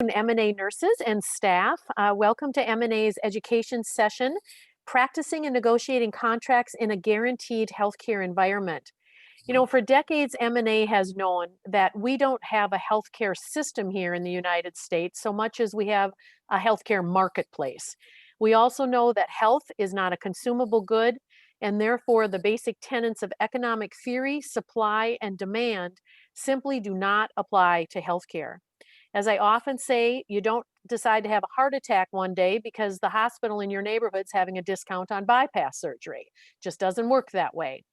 MNA nurses and staff. Welcome to MNA's education session, Practicing and Negotiating Contracts in a Guaranteed Healthcare Environment. You know, for decades, MNA has known that we don't have a healthcare system here in the United States so much as we have a healthcare marketplace. We also know that health is not a consumable good, and therefore the basic tenets of economic theory, supply, and demand simply do not apply to healthcare. As I often say, you don't decide to have a heart attack one day because the hospital in your neighborhood's having a discount on bypass surgery. Just doesn't work that way.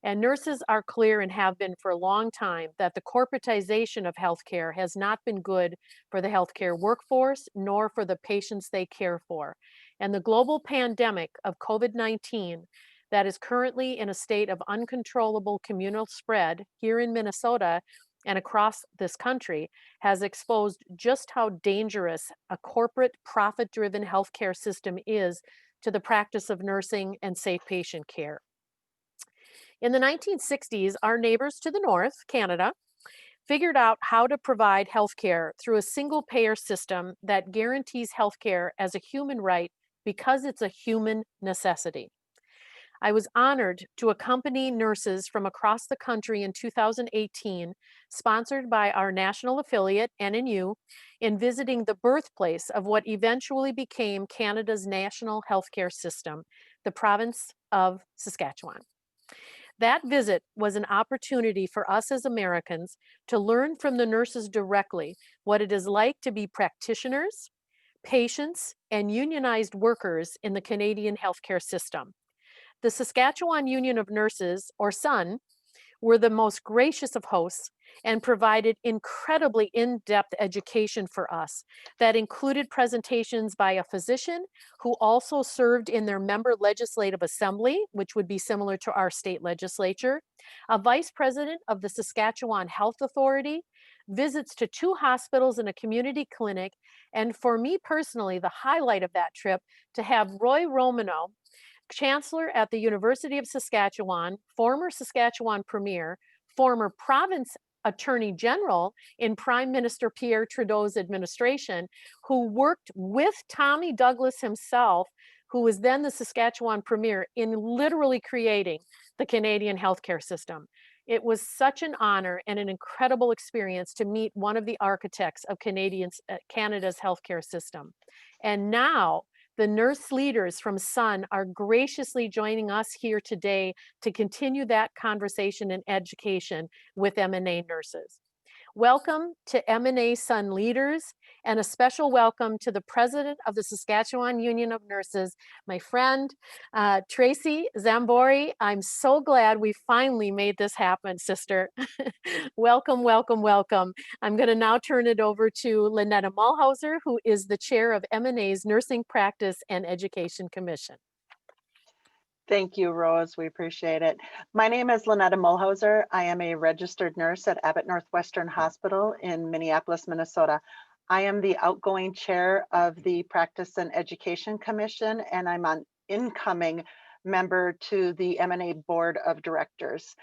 And nurses are clear and have been for a long time that the corporatization of healthcare has not been good for the healthcare workforce nor for the patients they care for. And the global pandemic of COVID-19 that is currently in a state of uncontrollable communal spread here in Minnesota and across this country has exposed just how dangerous a corporate profit-driven healthcare system is to the practice of nursing and safe patient care. In the 1960s, our neighbors to the north, Canada, figured out how to provide healthcare through a single payer system that guarantees healthcare as a human right because it's a human necessity. I was honored to accompany nurses from across the country in 2018, sponsored by our national affiliate, NNU, in visiting the birthplace of what eventually became Canada's national healthcare system, the province of Saskatchewan. That visit was an opportunity for us as Americans to learn from the nurses directly what it is like to be practitioners, patients, and unionized workers in the Canadian healthcare system. The Saskatchewan Union of Nurses, or SUN, were the most gracious of hosts and provided incredibly in-depth education for us that included presentations by a physician who also served in their member legislative assembly, which would be similar to our state legislature, a vice president of the Saskatchewan Health Authority, visits to 2 hospitals and a community clinic, and for me personally, the highlight of that trip, to have Roy Romano, Chancellor at the University of Saskatchewan, former Saskatchewan Premier, former province Attorney General in Prime Minister Pierre Trudeau's administration, who worked with Tommy Douglas himself, who was then the Saskatchewan Premier, in literally creating the Canadian healthcare system. It was such an honor and an incredible experience to meet one of the architects of Canada's healthcare system. And now, the nurse leaders from SUN are graciously joining us here today to continue that conversation and education with MNA nurses. Welcome to MNA SUN leaders, and a special welcome to the president of the Saskatchewan Union of Nurses, my friend, Tracy Zambory. I'm so glad we finally made this happen, sister. Welcome, welcome, welcome. I'm going to now turn it over to Lynnetta Muehlhauser, who is the chair of MNA's Nursing Practice and Education Commission. Thank you, Rose. We appreciate it. My name is Lynnetta Muehlhauser. I am a registered nurse at Abbott Northwestern Hospital in Minneapolis, Minnesota. I am the outgoing chair of the Practice and Education Commission, and I'm an incoming member to the MNA Board of Directors.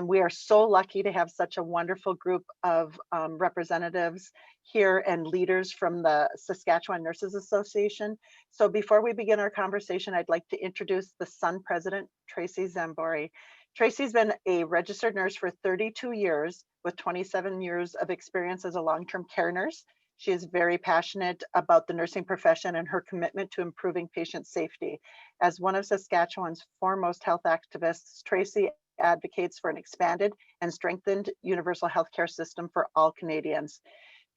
We are so lucky to have such a wonderful group of representatives here and leaders from the Saskatchewan Nurses Association. So before we begin our conversation, I'd like to introduce the SUN president, Tracy Zambory. Tracy's been a registered nurse for 32 years with 27 years of experience as a long-term care nurse. She is very passionate about the nursing profession and her commitment to improving patient safety. As one of Saskatchewan's foremost health activists, Tracy advocates for an expanded and strengthened universal healthcare system for all Canadians.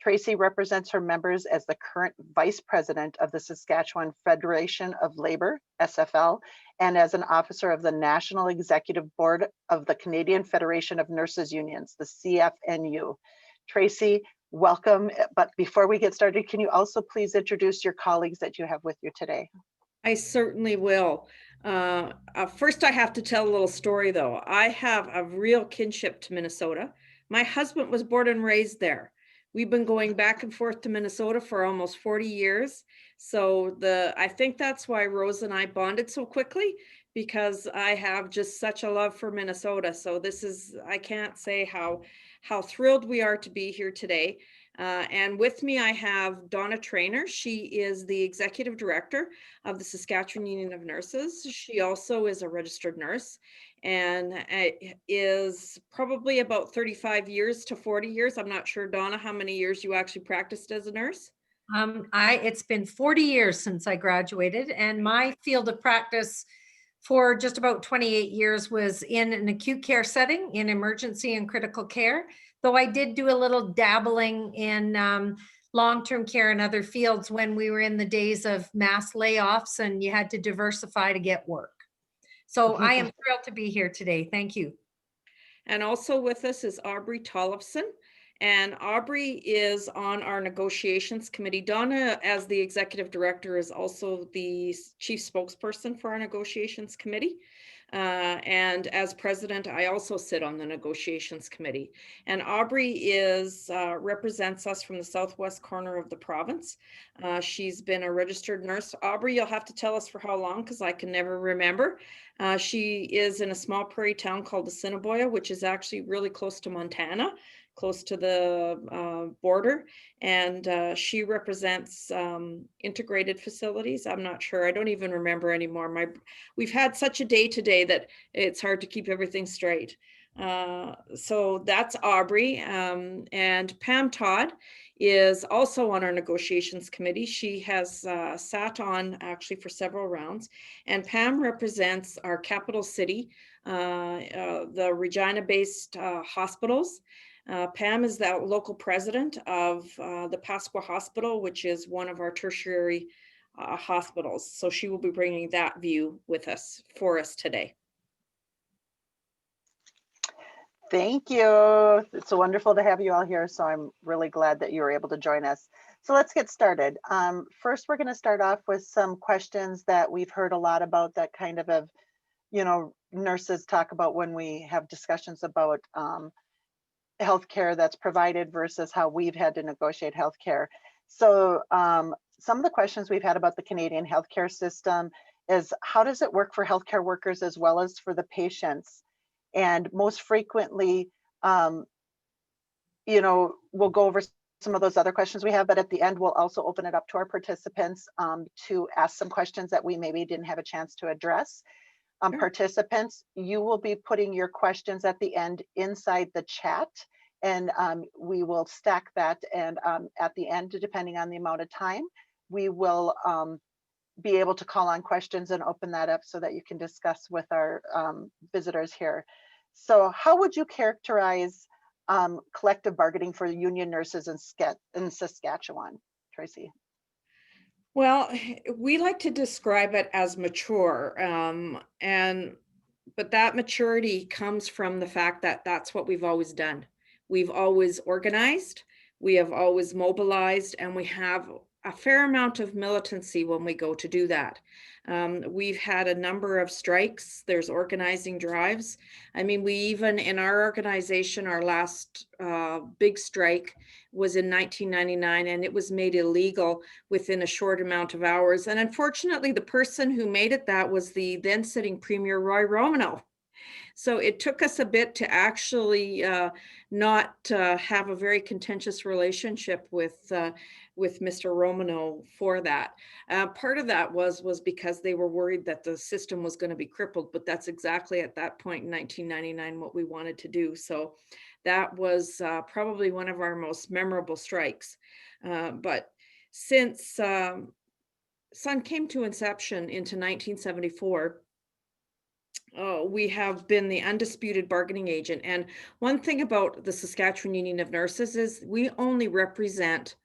Tracy represents her members as the current vice president of the Saskatchewan Federation of Labor, SFL, and as an officer of the National Executive Board of the Canadian Federation of Nurses Unions, the CFNU. Tracy, welcome. But before we get started, can you also please introduce your colleagues that you have with you today? I certainly will. First, I have to tell a little story, though. I have a real kinship to Minnesota. My husband was born and raised there. We've been going back and forth to Minnesota for almost 40 years. So I think that's why Rose and I bonded so quickly, because I have just such a love for Minnesota. So I can't say how thrilled we are to be here today. And with me, I have Donna Trainor. She is the Executive Director of the Saskatchewan Union of Nurses. She also is a registered nurse and is probably about 35 years to 40 years. I'm not sure, Donna, how many years you actually practiced as a nurse? It's been 40 years since I graduated, and my field of practice for just about 28 years was in an acute care setting in emergency and critical care, though I did do a little dabbling in long-term care and other fields when we were in the days of mass layoffs and you had to diversify to get work. So I am thrilled to be here today. Thank you. And also with us is Aubrey Tollefson. And Aubrey is on our negotiations committee. Donna, as the executive director, is also the chief spokesperson for our negotiations committee. And as president, I also sit on the negotiations committee. And Aubrey represents us from the southwest corner of the province. She's been a registered nurse. Aubrey, you'll have to tell us for how long, because I can never remember. She is in a small prairie town called Assiniboia, which is actually really close to Montana, close to the border, and she represents integrated facilities. I'm not sure. I don't even remember anymore. We've had such a day today that it's hard to keep everything straight. So that's Aubrey, and Pam Todd is also on our negotiations committee. She has sat on actually for several rounds, and Pam represents our capital city, the Regina-based hospitals. Pam is the local president of the Pasqua Hospital, which is one of our tertiary hospitals. So she will be bringing that view with us for us today. Thank you. It's so wonderful to have you all here. So I'm really glad that you were able to join us. So let's get started. First, we're going to start off with some questions that we've heard a lot about that kind of, nurses talk about when we have discussions about healthcare that's provided versus how we've had to negotiate healthcare. So some of the questions we've had about the Canadian healthcare system is, how does it work for healthcare workers as well as for the patients? And most frequently, we'll go over some of those other questions we have, but at the end, we'll also open it up to our participants to ask some questions that we maybe didn't have a chance to address. Sure. Participants, you will be putting your questions at the end inside the chat, and we will stack that. And at the end, depending on the amount of time, we will be able to call on questions and open that up so that you can discuss with our visitors here. So how would you characterize collective bargaining for union nurses in Saskatchewan, Tracy? Well, we like to describe it as mature, but that maturity comes from the fact that that's what we've always done. We've always organized, we have always mobilized, and we have a fair amount of militancy when we go to do that. We've had a number of strikes. There's organizing drives. I mean, we even in our organization, our last big strike was in 1999, and it was made illegal within a short amount of hours. And unfortunately, the person who made it that was the then sitting Premier Roy Romanow. So it took us a bit to actually not have a very contentious relationship with Mr. Romanow for that. Part of that was because they were worried that the system was going to be crippled, but that's exactly at that point in 1999 what we wanted to do. So that was probably one of our most memorable strikes. But since Sun came to inception into 1974, we have been the undisputed bargaining agent. And one thing about the Saskatchewan Union of Nurses is we only represent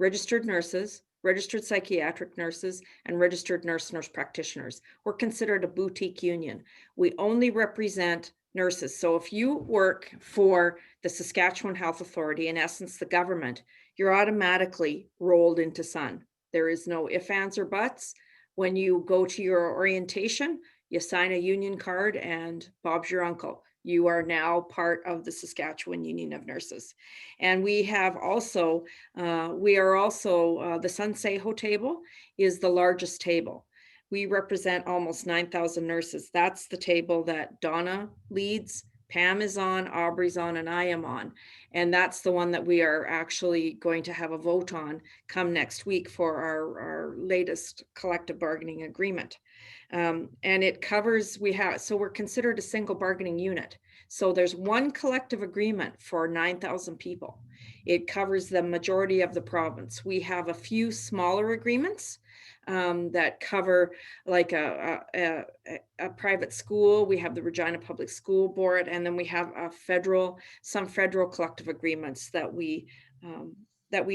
registered nurses, registered psychiatric nurses, and registered nurse practitioners. We're considered a boutique union. We only represent nurses. So if you work for the Saskatchewan Health Authority, in essence, the government, you're automatically rolled into Sun. There is no ifs, ands, or buts. When you go to your orientation, you sign a union card and Bob's your uncle. You are now part of the Saskatchewan Union of Nurses. And we are also, the Sun Seho table is the largest table. We represent almost 9,000 nurses. That's the table that Donna leads, Pam is on, Aubrey's on, and I am on. And that's the one that we are actually going to have a vote on come next week for our latest collective bargaining agreement. And it covers, so we're considered a single bargaining unit. So there's one collective agreement for 9,000 people. It covers the majority of the province. We have a few smaller agreements that cover like a private school. We have the Regina Public School Board, and then we have some federal collective agreements that we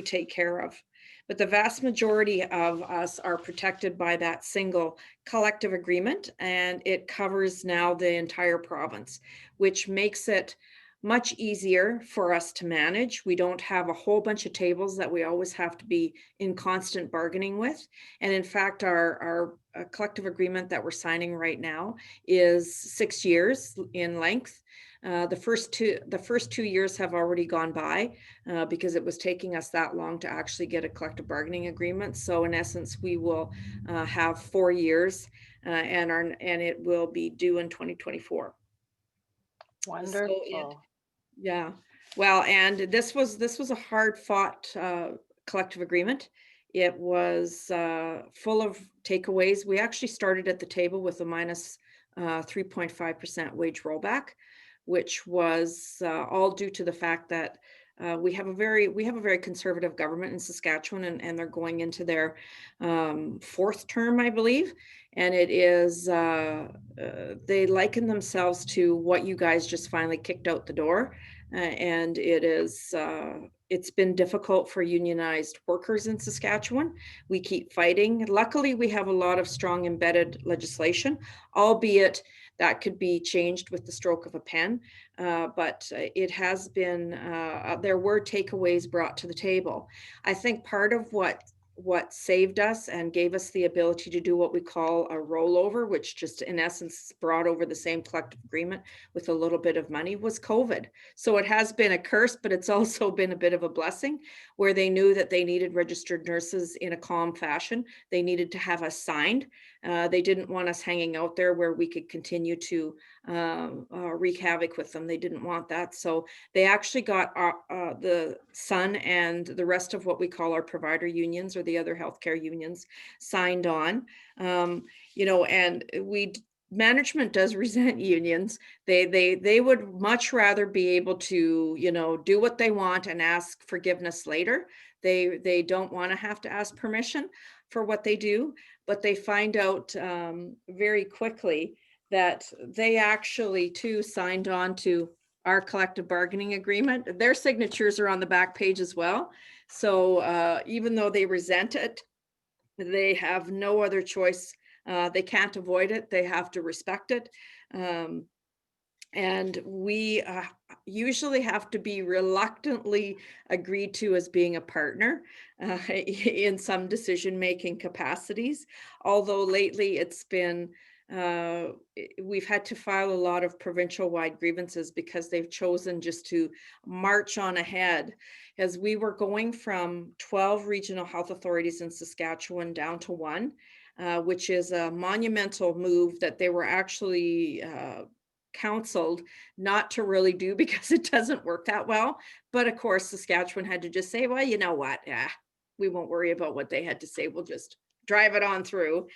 take care of. But the vast majority of us are protected by that single collective agreement, and it covers now the entire province, which makes it much easier for us to manage. We don't have a whole bunch of tables that we always have to be in constant bargaining with. And in fact, our collective agreement that we're signing right now is 6 years in length. The first 2 years have already gone by because it was taking us that long to actually get a collective bargaining agreement. So in essence, we will have 4 years and it will be due in 2024. Wonderful. So yeah, well, and this was a hard fought collective agreement. It was full of takeaways. We actually started at the table with a minus 3.5% wage rollback, which was all due to the fact that we have a very conservative government in Saskatchewan, and they're going into their 4th term, I believe. And it is, they liken themselves to what you guys just finally kicked out the door. And it is, it's been difficult for unionized workers in Saskatchewan. We keep fighting. Luckily, we have a lot of strong embedded legislation, albeit that could be changed with the stroke of a pen. But it has been, there were takeaways brought to the table. I think part of what saved us and gave us the ability to do what we call a rollover, which just in essence brought over the same collective agreement with a little bit of money, was COVID. So it has been a curse, but it's also been a bit of a blessing, where they knew that they needed registered nurses in a calm fashion. They needed to have us signed. They didn't want us hanging out there where we could continue to wreak havoc with them. They didn't want that. So they actually got the Sun and the rest of what we call our provider unions, or the other healthcare unions, signed on. You know, and management does resent unions. They would much rather be able to, you know, do what they want and ask forgiveness later. They don't want to have to ask permission for what they do, but they find out very quickly that they actually too signed on to our collective bargaining agreement. Their signatures are on the back page as well. So even though they resent it, they have no other choice. They can't avoid it. They have to respect it. And we usually have to be reluctantly agreed to as being a partner in some decision-making capacities. Although lately it's been, we've had to file a lot of provincial-wide grievances because they've chosen just to march on ahead, as we were going from 12 regional health authorities in Saskatchewan down to 1, which is a monumental move that they were actually counseled not to really do because it doesn't work that well. But of course, Saskatchewan had to just say, well, you know what? We won't worry about what they had to say. We'll just drive it on through.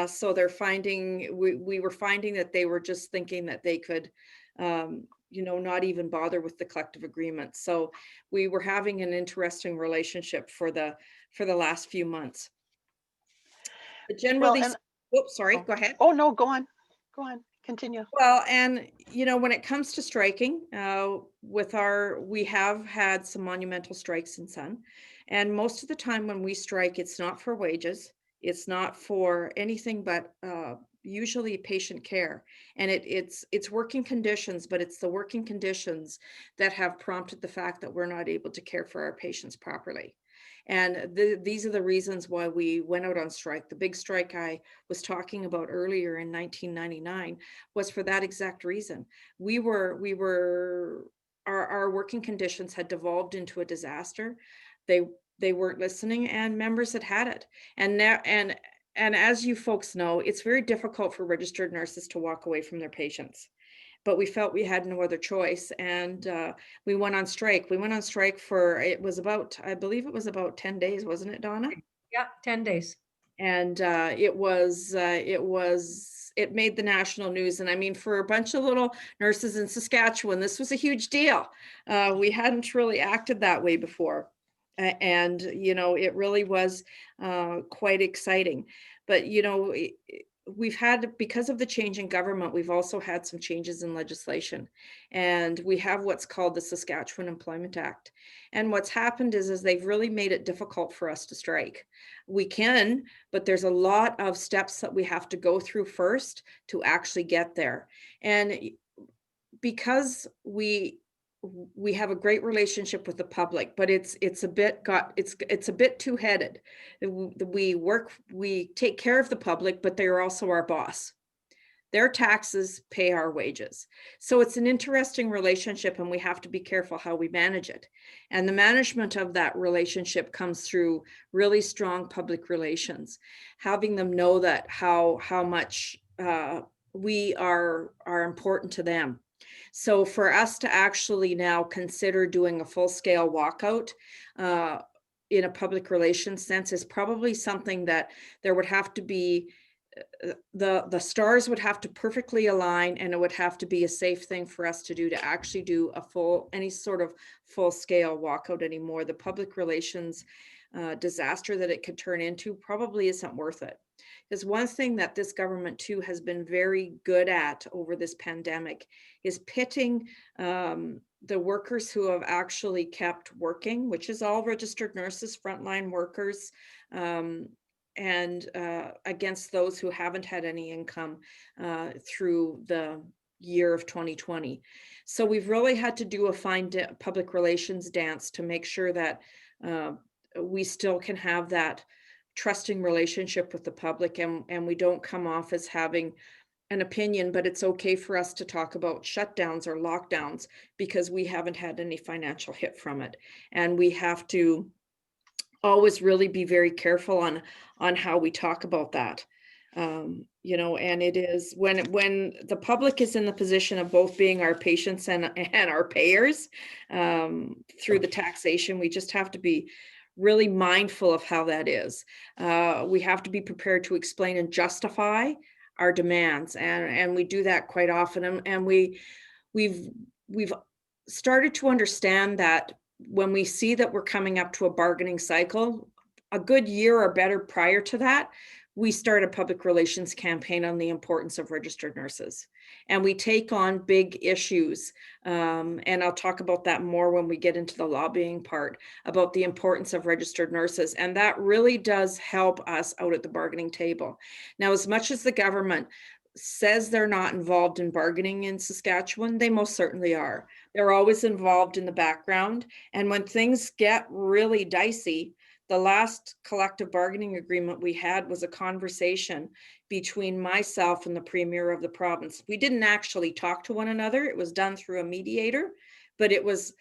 So they're finding, we were finding that they were just thinking that they could, you know, not even bother with the collective agreement. So we were having an interesting relationship for the last few months. But generally, oops, sorry, go ahead. Oh, no, go on. Continue. Well, and you know, when it comes to striking, we have had some monumental strikes in Sun, and most of the time when we strike, it's not for wages, it's not for anything but usually patient care, and it's working conditions, but it's the working conditions that have prompted the fact that we're not able to care for our patients properly. And these are the reasons why we went out on strike. The big strike I was talking about earlier in 1999 was for that exact reason. Our working conditions had devolved into a disaster. They weren't listening, and members had it. And now, and as you folks know, it's very difficult for registered nurses to walk away from their patients. but we felt we had no other choice, and we went on strike. We went on strike for, it was about, I believe it was about 10 days, wasn't it, Donna? Yeah, 10 days. And it made the national news. And I mean, for a bunch of little nurses in Saskatchewan, this was a huge deal. We hadn't really acted that way before. And, you know, it really was quite exciting. But, you know, we've had, because of the change in government, we've also had some changes in legislation. And we have what's called the Saskatchewan Employment Act. And what's happened is they've really made it difficult for us to strike. We can, but there's a lot of steps that we have to go through first to actually get there. And because we have a great relationship with the public, but it's a bit two-headed. We take care of the public, but they're also our boss. Their taxes pay our wages. So it's an interesting relationship, and we have to be careful how we manage it. And the management of that relationship comes through really strong public relations, having them know that how much we are important to them. So for us to actually now consider doing a full-scale walkout in a public relations sense is probably something that there would have to be, the stars would have to perfectly align, and it would have to be a safe thing for us to do, to actually do any sort of full-scale walkout anymore. The public relations disaster that it could turn into probably isn't worth it. Because one thing that this government too has been very good at over this pandemic is pitting the workers who have actually kept working, which is all registered nurses, frontline workers, and against those who haven't had any income through the year of 2020. So we've really had to do a fine public relations dance to make sure that we still can have that trusting relationship with the public, and we don't come off as having an opinion, but it's okay for us to talk about shutdowns or lockdowns because we haven't had any financial hit from it. And we have to always really be very careful on how we talk about that. You know, and it is when the public is in the position of both being our patients and our payers through the taxation, we just have to be really mindful of how that is. We have to be prepared to explain and justify our demands, and we do that quite often. And we've started to understand that when we see that we're coming up to a bargaining cycle, a good year or better prior to that, we start a public relations campaign on the importance of registered nurses. And we take on big issues. And I'll talk about that more when we get into the lobbying part about the importance of registered nurses. And that really does help us out at the bargaining table. Now, as much as the government says they're not involved in bargaining in Saskatchewan, they most certainly are. They're always involved in the background. And when things get really dicey, the last collective bargaining agreement we had was a conversation between myself and the premier of the province. We didn't actually talk to one another. It was done through a mediator, but it was,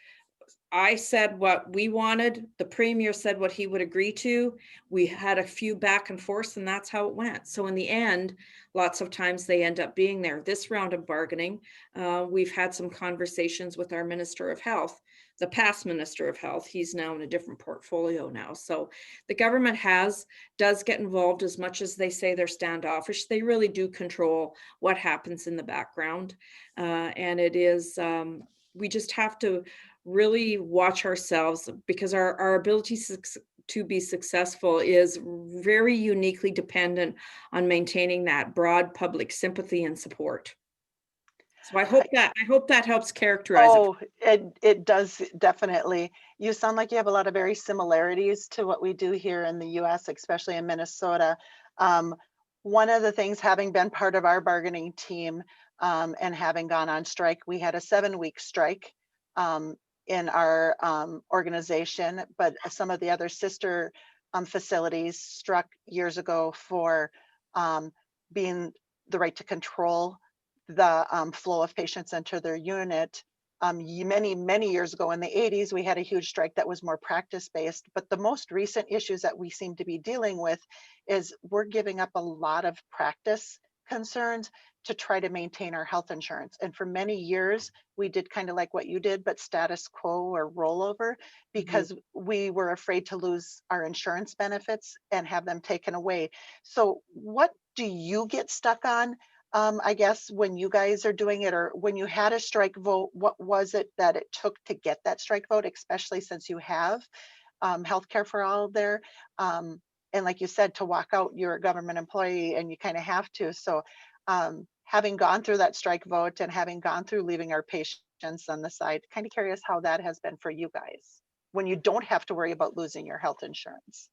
I said what we wanted, the premier said what he would agree to. We had a few back and forths, and that's how it went. So in the end, lots of times they end up being there. This round of bargaining, we've had some conversations with our Minister of Health, the past Minister of Health. He's now in a different portfolio now. So the government does get involved as much as they say they're standoffish. They really do control what happens in the background. And it is, we just have to really watch ourselves, because our ability to be successful is very uniquely dependent on maintaining that broad public sympathy and support. So I hope that helps characterize it. It does, definitely. You sound like you have a lot of very similarities to what we do here in the US, especially in Minnesota. One of the things, having been part of our bargaining team and having gone on strike, we had a 7-week strike in our organization, but some of the other sister facilities struck years ago for being the right to control the flow of patients into their unit. Many years ago in the 80s, we had a huge strike that was more practice-based, but the most recent issues that we seem to be dealing with is we're giving up a lot of practice concerns to try to maintain our health insurance. And for many years, we did kind of like what you did, but status quo or rollover, because we were afraid to lose our insurance benefits and have them taken away. So what do you get stuck on? I guess when you guys are doing it, or when you had a strike vote, what was it that it took to get that strike vote, especially since you have healthcare for all there? And like you said, to walk out, you're a government employee and you kind of have to. So having gone through that strike vote and having gone through leaving our patients on the side, kind of curious how that has been for you guys when you don't have to worry about losing your health insurance.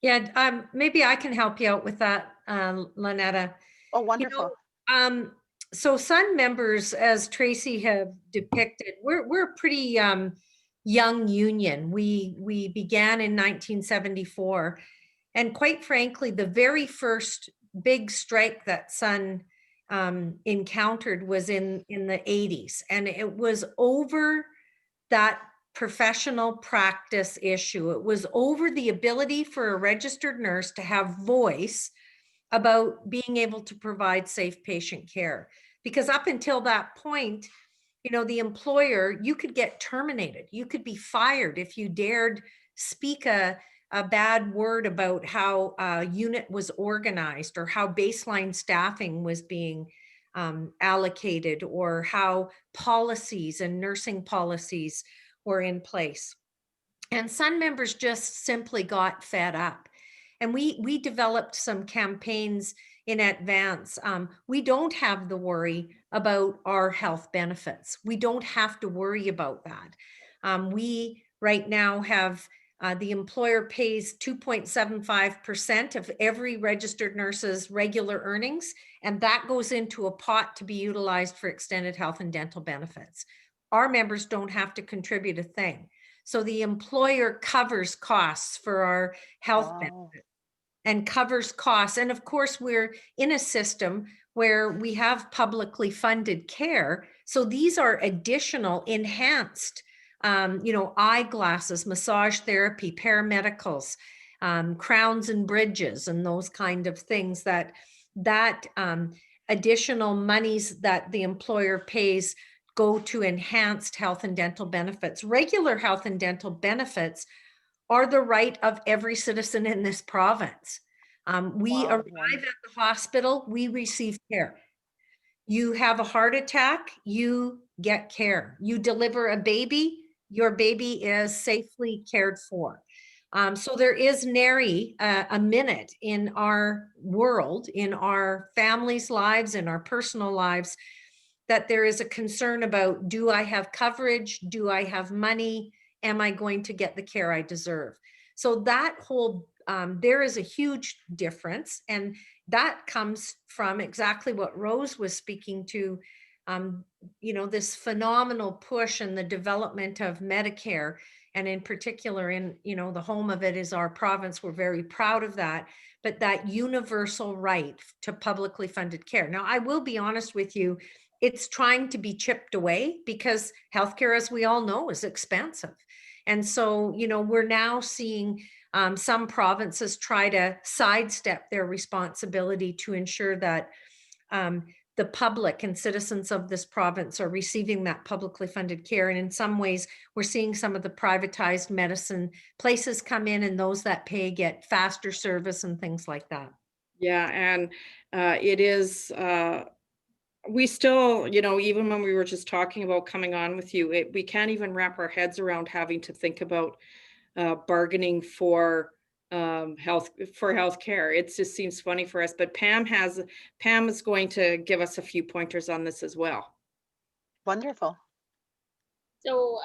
Yeah, maybe I can help you out with that, Lynnetta. Oh, wonderful. So Sun members, as Tracy have depicted, we're a pretty young union. We began in 1974, and quite frankly, the very first big strike that Sun encountered was in the 80s, and it was over that professional practice issue. It was over the ability for a registered nurse to have voice about being able to provide safe patient care. Because up until that point, you know, the employer, you could get terminated. You could be fired if you dared speak a bad word about how a unit was organized, or how baseline staffing was being allocated, or how policies and nursing policies were in place. And Sun members just simply got fed up. And we developed some campaigns in advance. We don't have the worry about our health benefits. We don't have to worry about that. We right now have the employer pays 2.75% of every registered nurse's regular earnings, and that goes into a pot to be utilized for extended health and dental benefits. Our members don't have to contribute a thing. So the employer covers costs for our health benefits and covers costs. And of course, we're in a system where we have publicly funded care. So these are additional enhanced, eyeglasses, massage therapy, paramedicals, crowns and bridges, and those kind of things that additional monies that the employer pays go to enhanced health and dental benefits. Regular health and dental benefits are the right of every citizen in this province. We arrive at the hospital, we receive care. You have a heart attack, you get care. You deliver a baby, your baby is safely cared for. So there is nary a minute in our world, in our families' lives, in our personal lives, that there is a concern about, do I have coverage? Do I have money? Am I going to get the care I deserve? So that whole, there is a huge difference. And that comes from exactly what Rose was speaking to, this phenomenal push in the development of Medicare. And in particular, in, the home of it is our province. We're very proud of that, but that universal right to publicly funded care. Now, I will be honest with you, it's trying to be chipped away because healthcare, as we all know, is expensive. And so, we're now seeing some provinces try to sidestep their responsibility to ensure that the public and citizens of this province are receiving that publicly funded care. And in some ways, we're seeing some of the privatized medicine places come in, and those that pay get faster service and things like that. Yeah, and it is, we still, even when we were just talking about coming on with you, we can't even wrap our heads around having to think about bargaining for health care. It just seems funny for us, but Pam is going to give us a few pointers on this as well. Wonderful. So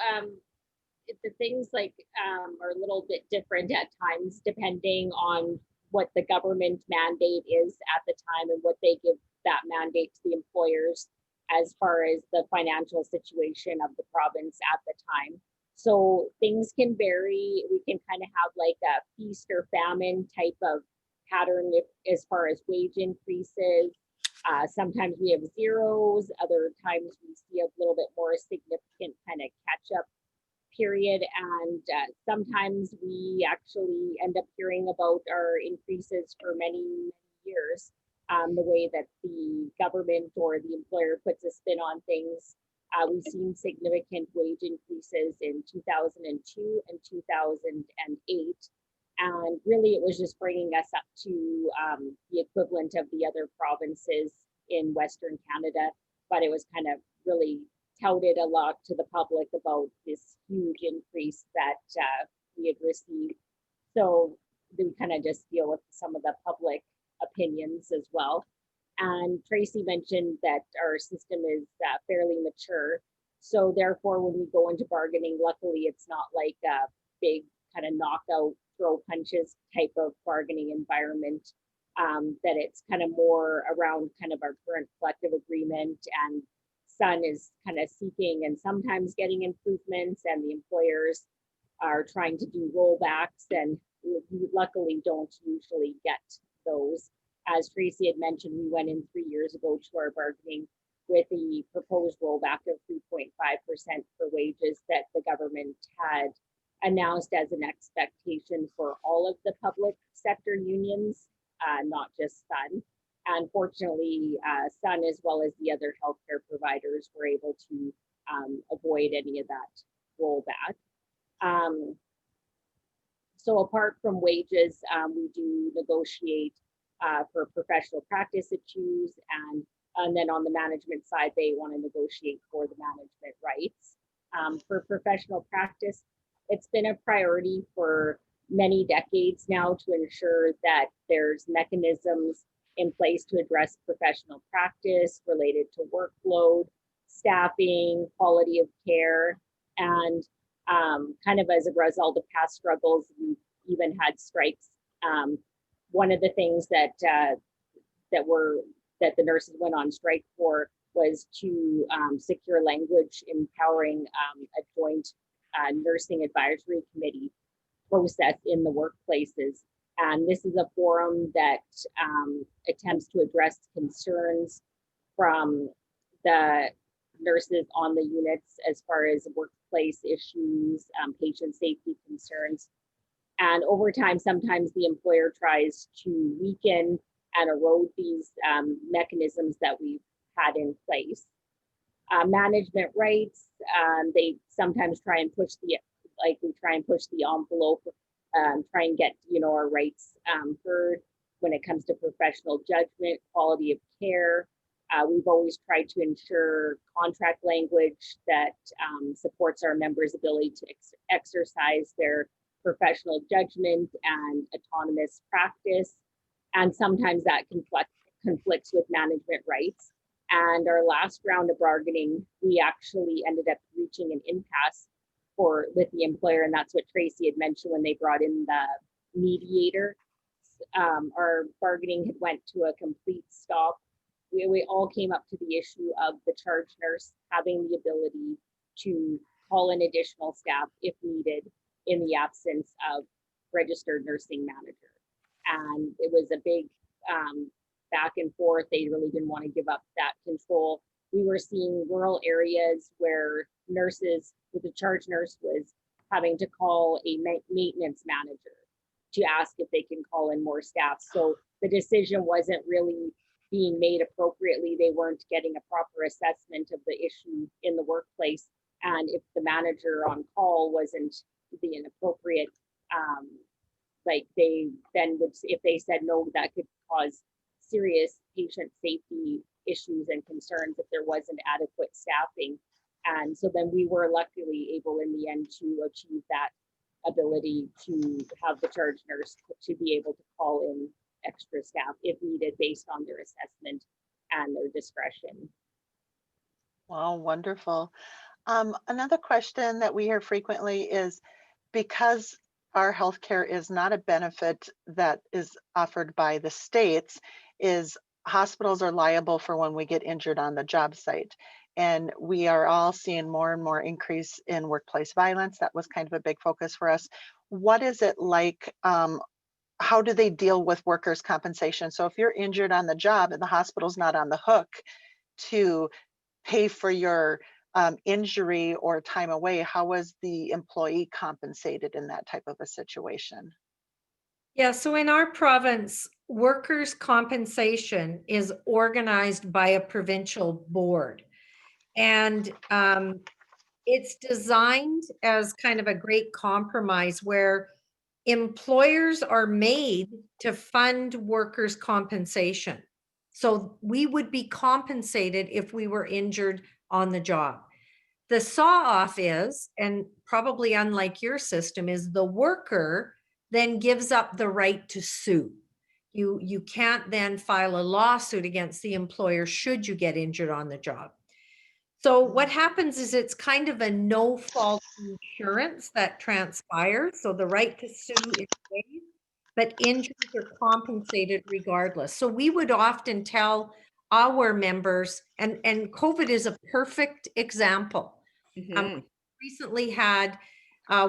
the things are a little bit different at times, depending on what the government mandate is at the time and what they give that mandate to the employers as far as the financial situation of the province at the time. So things can vary. We can kind of have like a feast or famine type of pattern as far as wage increases. Sometimes we have zeros, other times we see a little bit more significant kind of catch up period. And sometimes we actually end up hearing about our increases for many years. the way that the government or the employer puts a spin on things. We've seen significant wage increases in 2002 and 2008. And really, it was just bringing us up to the equivalent of the other provinces in Western Canada. But it was kind of really touted a lot to the public about this huge increase that we had received. So we kind of just deal with some of the public opinions as well. And Tracy mentioned that our system is fairly mature. So therefore, when we go into bargaining, luckily it's not like a big kind of knockout, throw punches type of bargaining environment, that it's kind of more around kind of our current collective agreement, and Sun is kind of seeking and sometimes getting improvements, and the employers are trying to do rollbacks, and we luckily don't usually get those. As Tracy had mentioned, we went in 3 years ago to our bargaining with the proposed rollback of 3.5% for wages that the government had announced as an expectation for all of the public sector unions, not just Sun. And fortunately, Sun, as well as the other healthcare providers, were able to avoid any of that rollback. So apart from wages, we do negotiate for professional practice issues, and then on the management side, they want to negotiate for the management rights. For professional practice, it's been a priority for many decades now to ensure that there's mechanisms in place to address professional practice related to workload, staffing, quality of care, and kind of as a result of past struggles, we've even had strikes. One of the things that the nurses went on strike for was to secure language empowering a joint nursing advisory committee process in the workplaces. And this is a forum that attempts to address concerns from the nurses on the units as far as workplace issues, patient safety concerns. And over time, sometimes the employer tries to weaken and erode these mechanisms that we've had in place. Management rights, they sometimes try and push the envelope, try and get our rights heard when it comes to professional judgment, quality of care. We've always tried to ensure contract language that supports our members' ability to exercise their professional judgment and autonomous practice. And sometimes that conflicts with management rights. And our last round of bargaining, we actually ended up reaching an impasse with the employer, and that's what Tracy had mentioned when they brought in the mediator. Our bargaining had went to a complete stop. We all came up to the issue of the charge nurse having the ability to call in additional staff if needed in the absence of registered nursing manager. And it was a big back and forth. They really didn't want to give up that control. We were seeing rural areas where nurses, with the charge nurse, was having to call a maintenance manager to ask if they can call in more staff. So the decision wasn't really being made appropriately. They weren't getting a proper assessment of the issue in the workplace. And if the manager on call wasn't the inappropriate, like they then would, if they said no, that could cause serious patient safety issues and concerns if there wasn't adequate staffing. And so then we were luckily able in the end to achieve that ability to have the charge nurse to be able to call in extra staff if needed based on their assessment and their discretion. Wow, wonderful. Another question that we hear frequently is, because our healthcare is not a benefit that is offered by the states, is hospitals are liable for when we get injured on the job site. And we are all seeing more and more increase in workplace violence. That was kind of a big focus for us. What is it like? How do they deal with workers' compensation? So if you're injured on the job and the hospital's not on the hook to pay for your injury or time away, how was the employee compensated in that type of a situation? Yeah, so in our province, workers' compensation is organized by a provincial board. And it's designed as kind of a great compromise where employers are made to fund workers' compensation. So we would be compensated if we were injured on the job. The saw off is, and probably unlike your system, is the worker then gives up the right to sue. You can't then file a lawsuit against the employer should you get injured on the job. So what happens is it's kind of a no fault insurance that transpires. So the right to sue is waived, but injuries are compensated regardless. So we would often tell our members, and COVID is a perfect example. Recently had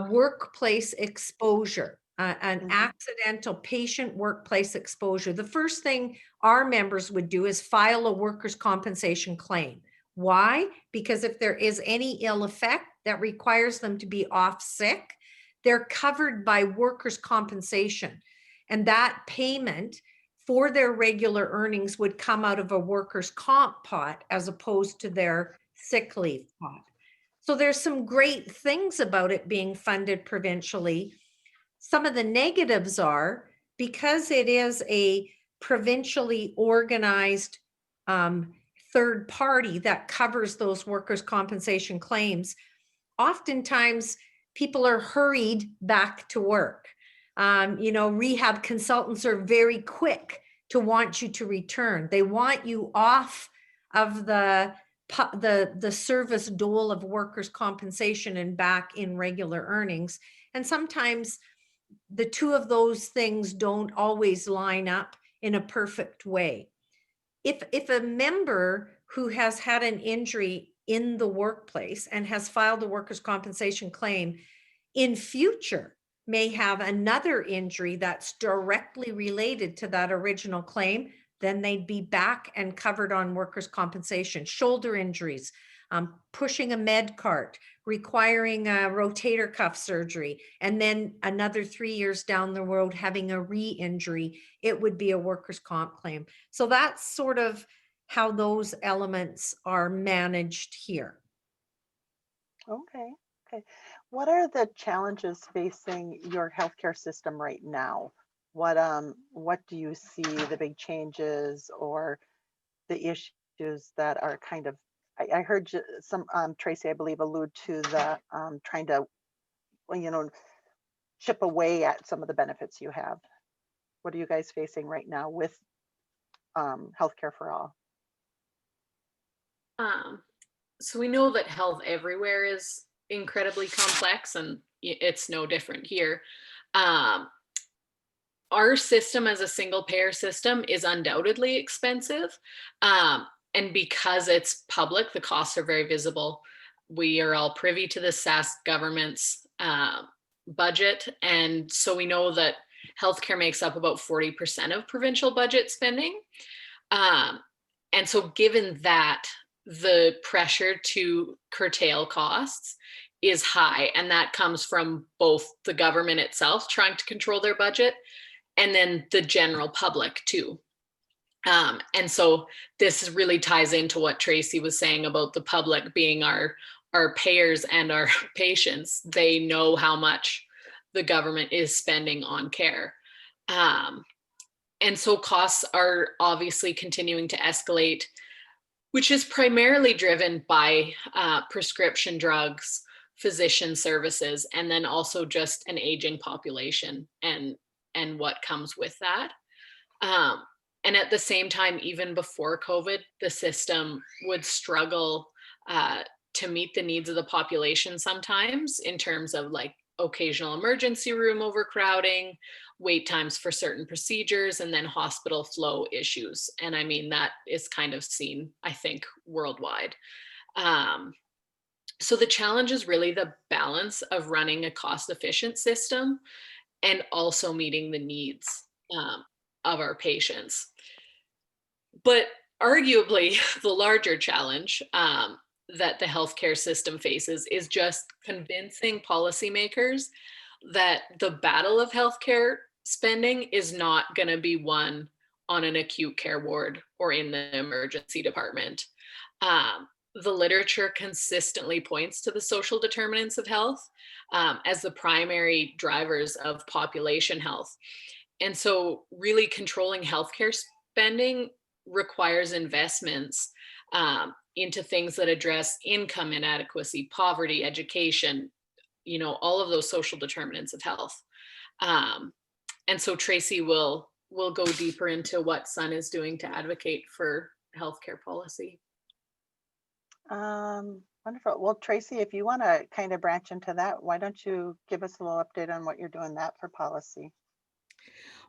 workplace exposure, an accidental patient workplace exposure. The first thing our members would do is file a workers' compensation claim. Why? Because if there is any ill effect that requires them to be off sick, they're covered by workers' compensation. And that payment for their regular earnings would come out of a workers' comp pot as opposed to their sick leave pot. So there's some great things about it being funded provincially. Some of the negatives are because it is a provincially organized third party that covers those workers' compensation claims. Oftentimes people are hurried back to work. Rehab consultants are very quick to want you to return. They want you off of the service dole of workers' compensation and back in regular earnings. And sometimes the two of those things don't always line up in a perfect way. If a member who has had an injury in the workplace and has filed a workers' compensation claim in future may have another injury that's directly related to that original claim, then they'd be back and covered on workers' compensation. Shoulder injuries, pushing a med cart, requiring a rotator cuff surgery, and then another 3 years down the road having a re-injury, it would be a workers' comp claim. So that's sort of how those elements are managed here. Okay. What are the challenges facing your healthcare system right now? What do you see the big changes or the issues that are kind of, I heard some Tracy, I believe, allude to the trying to, chip away at some of the benefits you have. What are you guys facing right now with healthcare for all? So we know that health everywhere is incredibly complex, and it's no different here. Our system as a single payer system is undoubtedly expensive. And because it's public, the costs are very visible. We are all privy to the Sask government's budget. And so we know that healthcare makes up about 40% of provincial budget spending. And so given that, the pressure to curtail costs is high. And that comes from both the government itself trying to control their budget and then the general public too. And so this really ties into what Tracy was saying about the public being our payers and our patients. They know how much the government is spending on care. And so costs are obviously continuing to escalate, which is primarily driven by prescription drugs, physician services, and then also just an aging population and what comes with that. And at the same time, even before COVID, the system would struggle to meet the needs of the population sometimes in terms of like occasional emergency room overcrowding, wait times for certain procedures, and then hospital flow issues. And I mean, that is kind of seen, I think, worldwide. So the challenge is really the balance of running a cost-efficient system and also meeting the needs of our patients. But arguably, the larger challenge that the healthcare system faces is just convincing policymakers that the battle of healthcare spending is not going to be one on an acute care ward or in the emergency department. The literature consistently points to the social determinants of health as the primary drivers of population health. And so really controlling healthcare spending requires investments into things that address income inadequacy, poverty, education, all of those social determinants of health. And so Tracy will go deeper into what SUN is doing to advocate for healthcare policy. Wonderful. Well, Tracy, if you want to kind of branch into that, why don't you give us a little update on what you're doing that for policy?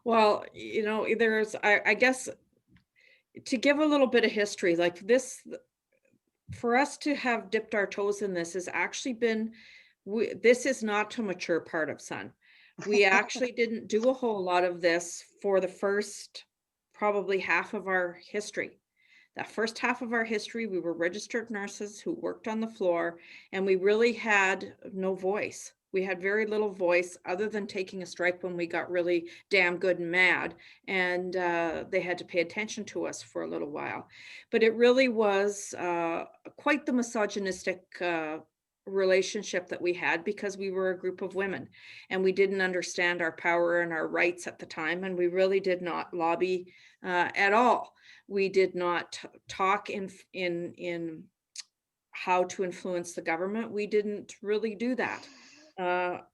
Well, I guess to give a little bit of history, like this, for us to have dipped our toes in this has actually been, this is not a mature part of SUN. We actually didn't do a whole lot of this for the first probably half of our history. That first half of our history, we were registered nurses who worked on the floor, and we really had no voice. We had very little voice other than taking a strike when we got really damn good and mad, and they had to pay attention to us for a little while. But it really was quite the misogynistic relationship that we had, because we were a group of women and we didn't understand our power and our rights at the time, and we really did not lobby at all. We did not talk in how to influence the government. We didn't really do that. Our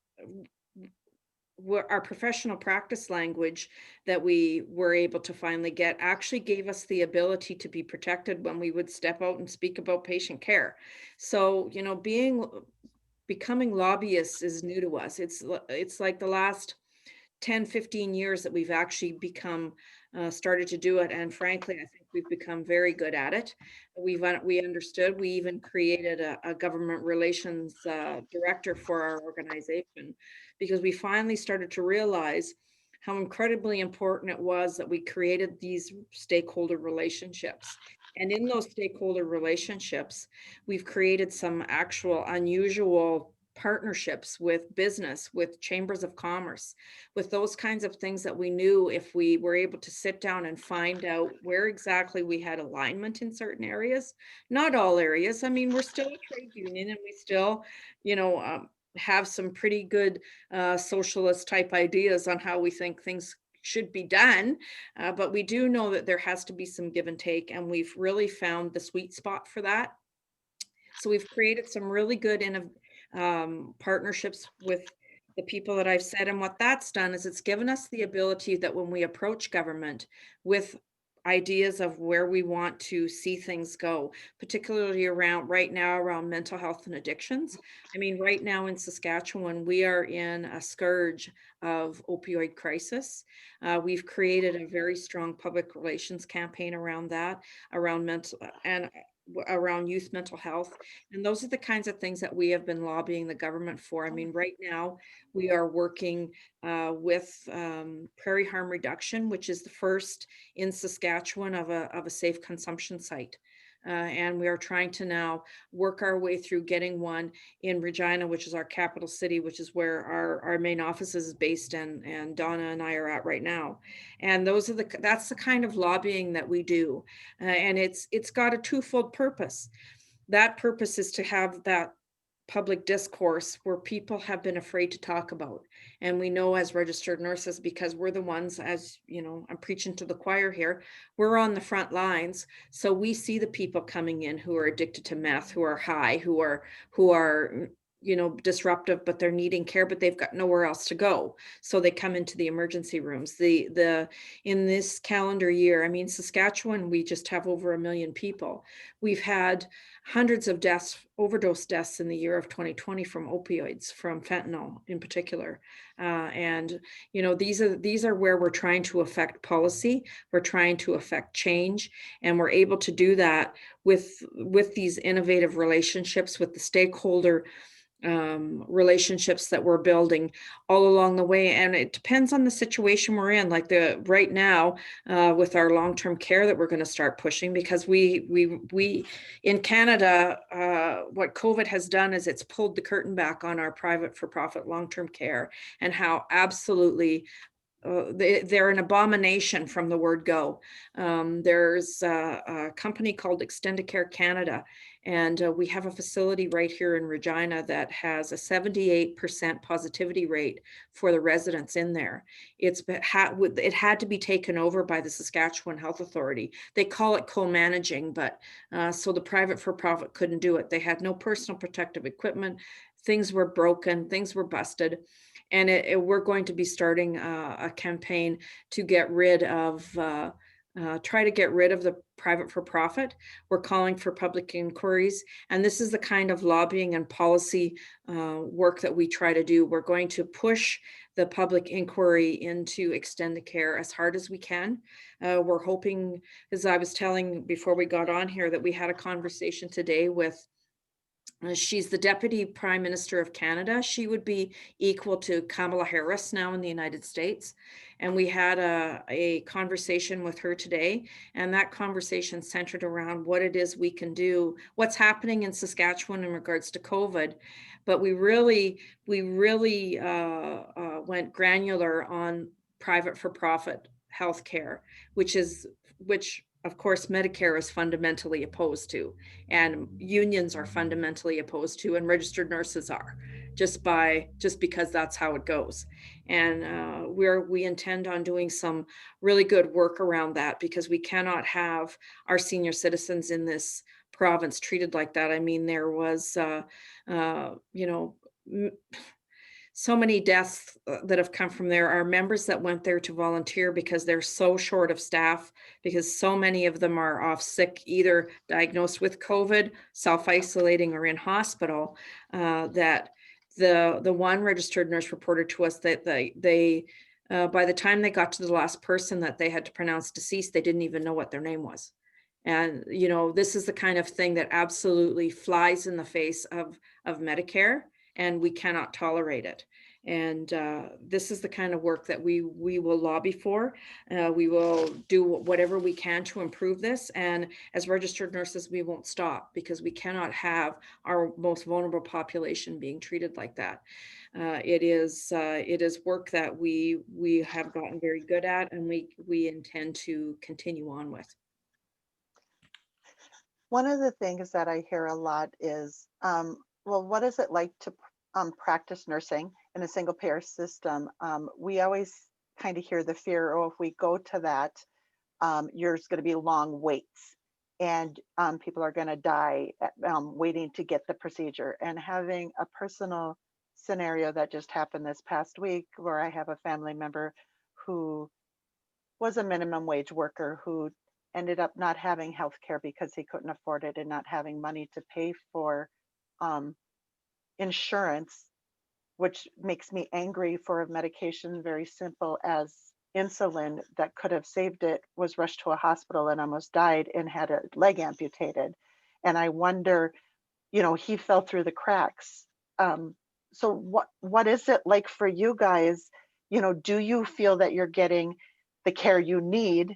professional practice language that we were able to finally get actually gave us the ability to be protected when we would step out and speak about patient care. So, becoming lobbyists is new to us. It's like the last 10, 15 years that we've actually become started to do it. And frankly, I think we've become very good at it. We understood. We even created a government relations director for our organization, because we finally started to realize how incredibly important it was that we created these stakeholder relationships. And in those stakeholder relationships, we've created some actual unusual partnerships with business, with chambers of commerce, with those kinds of things that we knew if we were able to sit down and find out where exactly we had alignment in certain areas, not all areas. I mean, we're still a trade union and we still, have some pretty good socialist type ideas on how we think things should be done. But we do know that there has to be some give and take, and we've really found the sweet spot for that. So we've created some really good partnerships with the people that I've said. And what that's done is it's given us the ability that when we approach government with ideas of where we want to see things go, particularly right now around mental health and addictions. I mean, right now in Saskatchewan, we are in a scourge of opioid crisis. We've created a very strong public relations campaign around that, around youth mental health. And those are the kinds of things that we have been lobbying the government for. I mean, right now we are working with Prairie Harm Reduction, which is the first in Saskatchewan of a safe consumption site. And we are trying to now work our way through getting one in Regina, which is our capital city, which is where our main office is based, and Donna and I are at right now. And that's the kind of lobbying that we do. And it's got a twofold purpose. That purpose is to have that public discourse where people have been afraid to talk about. And we know as registered nurses, because we're the ones, as I'm preaching to the choir here, we're on the front lines. So we see the people coming in who are addicted to meth, who are high, who are disruptive, but they're needing care, but they've got nowhere else to go. So they come into the emergency rooms. In this calendar year, I mean, Saskatchewan, we just have over 1 million people. We've had hundreds of overdose deaths in the year of 2020 from opioids, from fentanyl in particular. And these are where we're trying to affect policy. We're trying to affect change, and we're able to do that with these innovative relationships with the stakeholder relationships that we're building all along the way. And it depends on the situation we're in, like right now with our long-term care that we're going to start pushing, because we in Canada, what COVID has done is it's pulled the curtain back on our private for-profit long-term care, and how absolutely they're an abomination from the word go. There's a company called Extendicare Canada, and we have a facility right here in Regina that has a 78% positivity rate for the residents in there. It had to be taken over by the Saskatchewan Health Authority. They call it co-managing, but so the private for-profit couldn't do it. They had no personal protective equipment. Things were broken, things were busted. And we're going to be starting a campaign to get rid of, try to get rid of the private for-profit. We're calling for public inquiries. And this is the kind of lobbying and policy work that we try to do. We're going to push the public inquiry into Extendicare as hard as we can. We're hoping, as I was telling before we got on here, that we had a conversation today with she's the Deputy Prime Minister of Canada. She would be equal to Kamala Harris now in the United States. And we had a conversation with her today. And that conversation centered around what it is we can do, what's happening in Saskatchewan in regards to COVID. But we really went granular on private for-profit healthcare, which of course, Medicare is fundamentally opposed to, and unions are fundamentally opposed to, and registered nurses are, just because that's how it goes. And we intend on doing some really good work around that, because we cannot have our senior citizens in this province treated like that. I mean, there was, so many deaths that have come from there. Our members that went there to volunteer because they're so short of staff, because so many of them are off sick, either diagnosed with COVID, self-isolating, or in hospital, that the one registered nurse reported to us that they by the time they got to the last person that they had to pronounce deceased, they didn't even know what their name was. And, this is the kind of thing that absolutely flies in the face of Medicare, and we cannot tolerate it. And this is the kind of work that we will lobby for. We will do whatever we can to improve this. And as registered nurses, we won't stop, because we cannot have our most vulnerable population being treated like that. It is work that we have gotten very good at, and we intend to continue on with. One of the things that I hear a lot is, well, what is it like to practice nursing in a single payer system? We always kind of hear the fear, oh, if we go to that, there's going to be long waits, and people are going to die waiting to get the procedure. And having a personal scenario that just happened this past week, where I have a family member who was a minimum wage worker who ended up not having health care because he couldn't afford it, and not having money to pay for insurance, which makes me angry. For a medication very simple as insulin that could have saved it, was rushed to a hospital and almost died and had a leg amputated. And I wonder, he fell through the cracks. So what is it like for you guys? Do you feel that you're getting the care you need,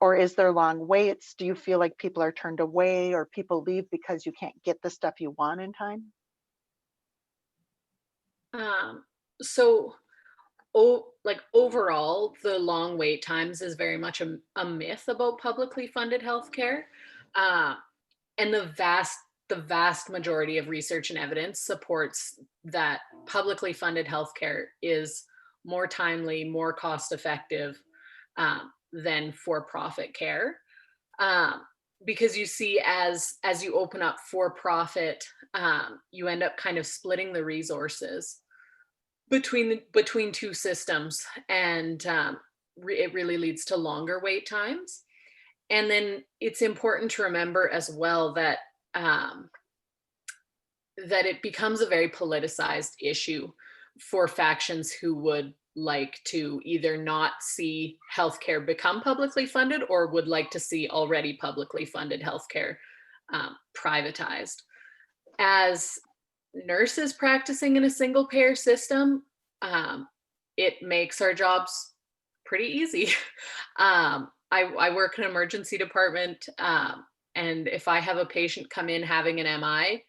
or is there long waits? Do you feel like people are turned away, or people leave because you can't get the stuff you want in time? Overall, the long wait times is very much a myth about publicly funded healthcare. And the vast majority of research and evidence supports that publicly funded healthcare is more timely, more cost effective than for-profit care. Because you see, as you open up for-profit, you end up kind of splitting the resources between two systems, and it really leads to longer wait times. And then it's important to remember as well that that it becomes a very politicized issue for factions who would like to either not see healthcare become publicly funded, or would like to see already publicly funded healthcare privatized. As nurses practicing in a single payer system, it makes our jobs pretty easy. I work in an emergency department, and if I have a patient come in having an MI,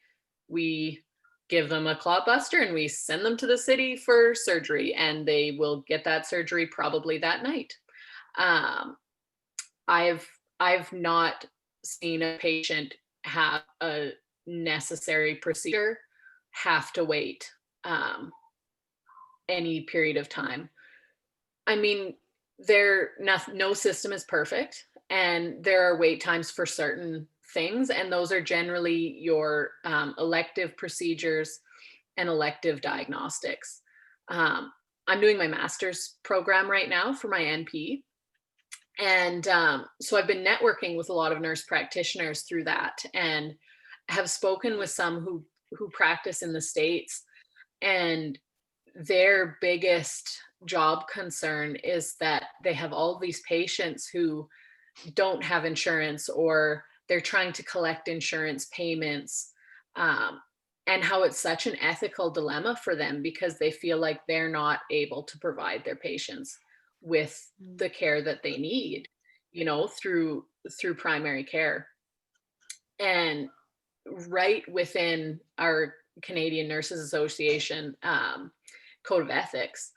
we give them a clot buster and we send them to the city for surgery, and they will get that surgery probably that night. I've not seen a patient have a necessary procedure have to wait any period of time. I mean, no system is perfect, and there are wait times for certain things, and those are generally your elective procedures and elective diagnostics. I'm doing my master's program right now for my NP, and so I've been networking with a lot of nurse practitioners through that, and have spoken with some who practice in the States, and their biggest job concern is that they have all these patients who don't have insurance, or they're trying to collect insurance payments, and how it's such an ethical dilemma for them because they feel like they're not able to provide their patients with the care that they need, through primary care. And right within our Canadian Nurses Association code of ethics,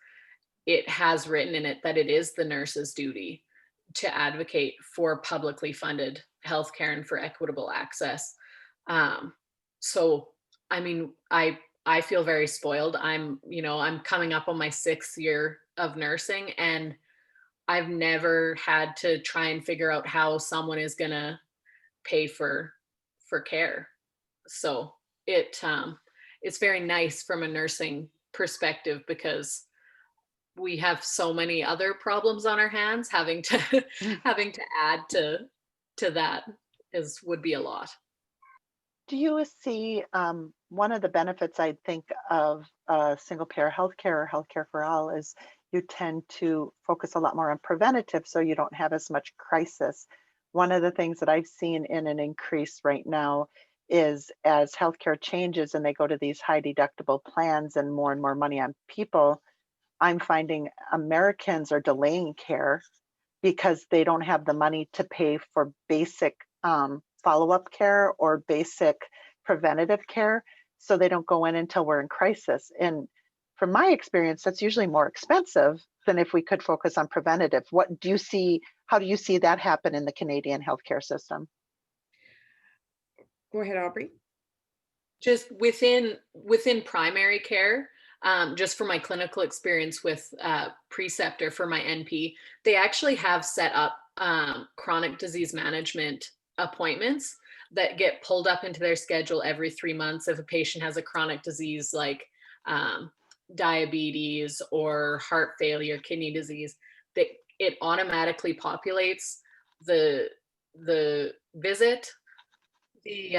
it has written in it that it is the nurse's duty to advocate for publicly funded healthcare and for equitable access. So, I mean, I feel very spoiled. I'm coming up on my 6th year of nursing, and I've never had to try and figure out how someone is gonna pay for care. So it's very nice from a nursing perspective because we have so many other problems on our hands. Having to add to that would be a lot. Do you see one of the benefits I think of single payer healthcare or healthcare for all is you tend to focus a lot more on preventative, so you don't have as much crisis. One of the things that I've seen in an increase right now is as healthcare changes and they go to these high deductible plans and more money on people, I'm finding Americans are delaying care because they don't have the money to pay for basic follow-up care or basic preventative care. So they don't go in until we're in crisis. And from my experience, that's usually more expensive than if we could focus on preventative. What do you see? How do you see that happen in the Canadian healthcare system? Go ahead, Aubrey. Just within primary care, just from my clinical experience with Preceptor for my NP, they actually have set up chronic disease management appointments that get pulled up into their schedule every 3 months. If a patient has a chronic disease like diabetes or heart failure, kidney disease, that it automatically populates the visit. The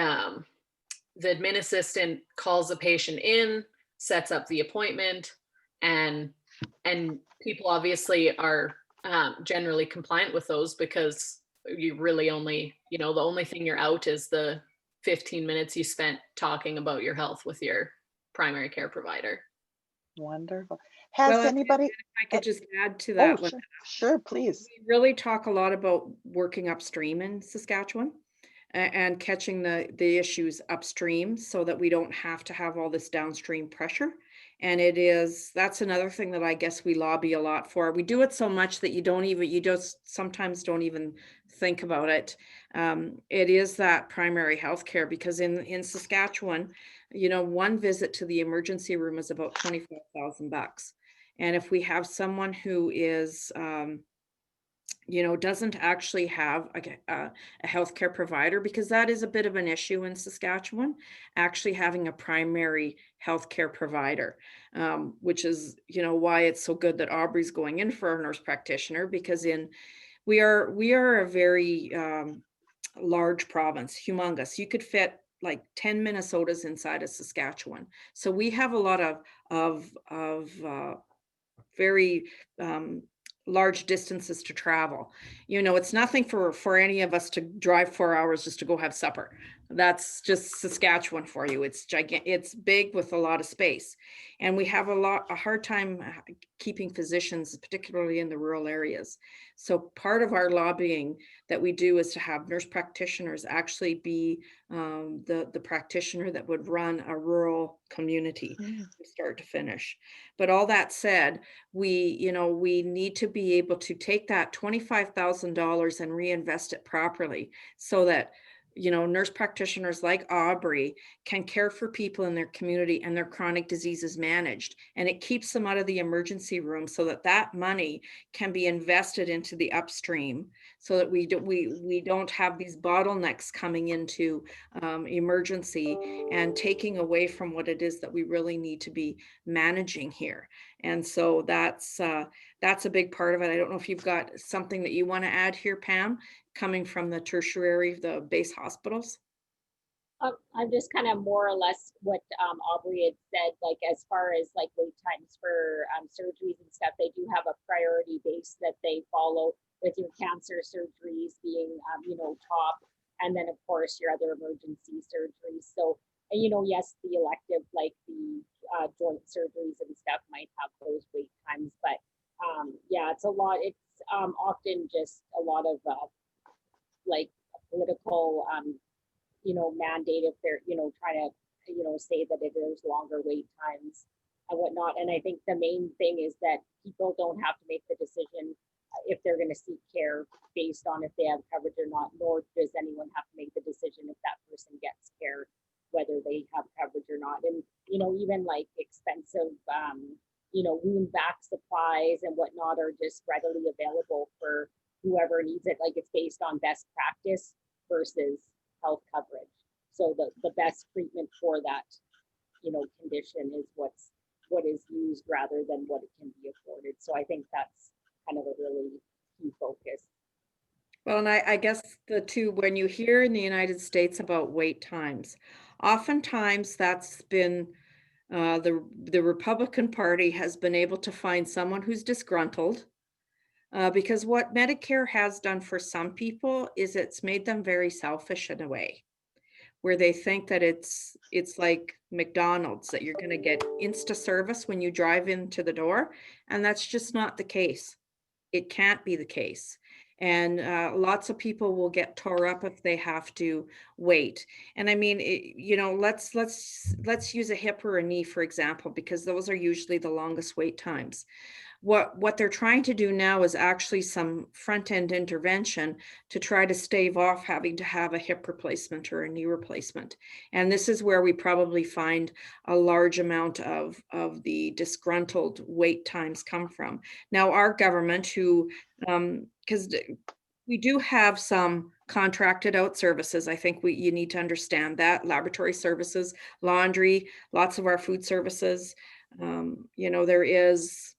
admin assistant calls the patient in, sets up the appointment, and people obviously are generally compliant with those because you really only, the only thing you're out is the 15 minutes you spent talking about your health with your primary care provider. Wonderful. Has anybody? If I could just add to that. Oh, sure, please. We really talk a lot about working upstream in Saskatchewan and catching the issues upstream so that we don't have to have all this downstream pressure. And that's another thing that I guess we lobby a lot for. We do it so much that you just sometimes don't even think about it. It is that primary health care, because in Saskatchewan, one visit to the emergency room is about $25,000. And if we have someone who is, doesn't actually have a healthcare provider, because that is a bit of an issue in Saskatchewan, actually having a primary healthcare provider, which is, why it's so good that Aubrey's going in for a nurse practitioner, because we are a very large province, humongous. You could fit like 10 Minnesotas inside of Saskatchewan. So we have a lot of very large distances to travel. It's nothing for any of us to drive 4 hours just to go have supper. That's just Saskatchewan for you. It's gigantic. It's big with a lot of space. And we have a hard time keeping physicians, particularly in the rural areas. So part of our lobbying that we do is to have nurse practitioners actually be the practitioner that would run a rural community from start to finish. But all that said, we need to be able to take that $25,000 and reinvest it properly so that nurse practitioners like Aubrey can care for people in their community and their chronic diseases managed. And it keeps them out of the emergency room so that that money can be invested into the upstream so that we don't have these bottlenecks coming into emergency and taking away from what it is that we really need to be managing here. And so that's a big part of it. I don't know if you've got something that you want to add here, Pam, coming from the tertiary, the base hospitals. I'm just kind of more or less what Aubrey had said, like as far as like wait times for surgeries and stuff, they do have a priority base that they follow, with your cancer surgeries being, top, and then of course your other emergency surgeries. So, and yes, the elective, like the joint surgeries and stuff might have those wait times, but yeah, it's a lot. It's often just a lot of like political mandate if they're trying to say that it is longer wait times and whatnot. And I think the main thing is that people don't have to make the decision if they're going to seek care based on if they have coverage or not, nor does anyone have to make the decision if that person gets care whether they have coverage or not. And even like expensive wound vac supplies and whatnot are just readily available for whoever needs it. Like it's based on best practice versus health coverage. So the best treatment for that, condition is what is used rather than what it can be afforded. So I think that's kind of a really key focus. Well, and I guess the two, when you hear in the United States about wait times, oftentimes that's been the Republican Party has been able to find someone who's disgruntled. Because what Medicare has done for some people is it's made them very selfish in a way, where they think that it's like McDonald's, that you're going to get Insta service when you drive into the door. And that's just not the case. It can't be the case. And lots of people will get tore up if they have to wait. And I mean, let's use a hip or a knee, for example, because those are usually the longest wait times. What they're trying to do now is actually some front-end intervention to try to stave off having to have a hip replacement or a knee replacement. And this is where we probably find a large amount of the disgruntled wait times come from. Now, our government, who, because we do have some contracted out services. I think you need to understand that. Laboratory services, laundry, lots of our food services. There is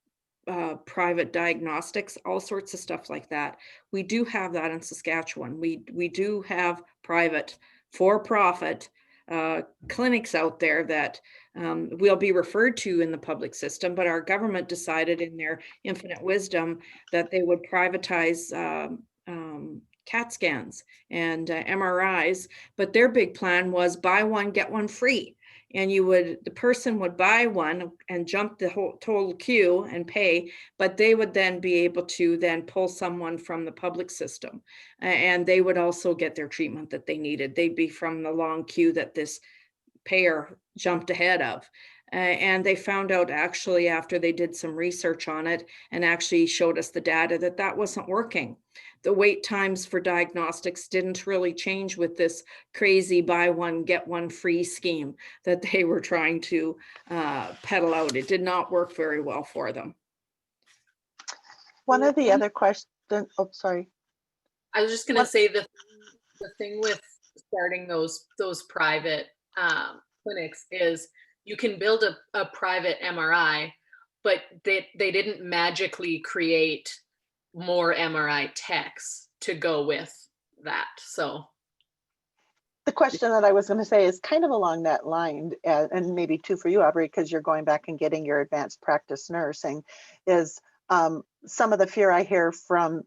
private diagnostics, all sorts of stuff like that. We do have that in Saskatchewan. We do have private for-profit clinics out there that will be referred to in the public system, but our government decided in their infinite wisdom that they would privatize CAT scans and MRIs, but their big plan was buy one, get one free. And the person would buy one and jump the whole total queue and pay, but they would then be able to then pull someone from the public system, and they would also get their treatment that they needed. They'd be from the long queue that this payer jumped ahead of. And they found out actually after they did some research on it and actually showed us the data that wasn't working. The wait times for diagnostics didn't really change with this crazy buy one, get one free scheme that they were trying to peddle out. It did not work very well for them. One of the other questions, oh, sorry. I was just going to say the thing with starting those private clinics is you can build a private MRI, but they didn't magically create more MRI techs to go with that. So the question that I was going to say is kind of along that line, and maybe too for you, Aubrey, because you're going back and getting your advanced practice nursing, is some of the fear I hear from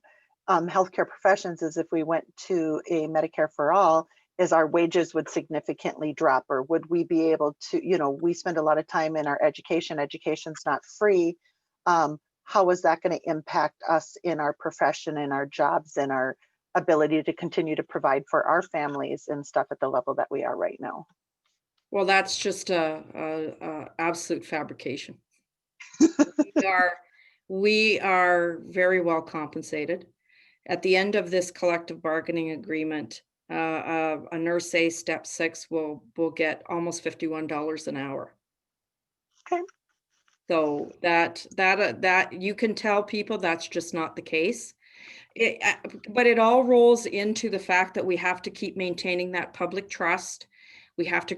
healthcare professions is if we went to a Medicare for all is our wages would significantly drop, or would we be able to, we spend a lot of time in our education's not free. How is that going to impact us in our profession, in our jobs, and our ability to continue to provide for our families and stuff at the level that we are right now? Well, that's just a absolute fabrication. We are very well compensated. At the end of this collective bargaining agreement, a nurse A step 6 will get almost $51 an hour. Okay. So that you can tell people that's just not the case. But it all rolls into the fact that we have to keep maintaining that public trust. We have to,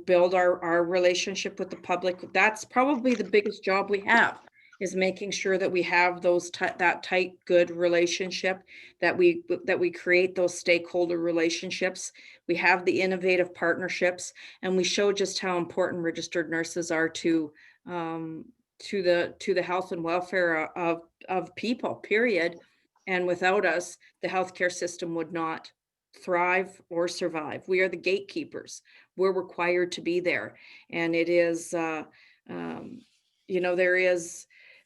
build our relationship with the public. That's probably the biggest job we have, is making sure that we have that tight, good relationship, that we create those stakeholder relationships. We have the innovative partnerships, and we show just how important registered nurses are to the health and welfare of people, period. And without us, the healthcare system would not thrive or survive. We are the gatekeepers. We're required to be there. And it is,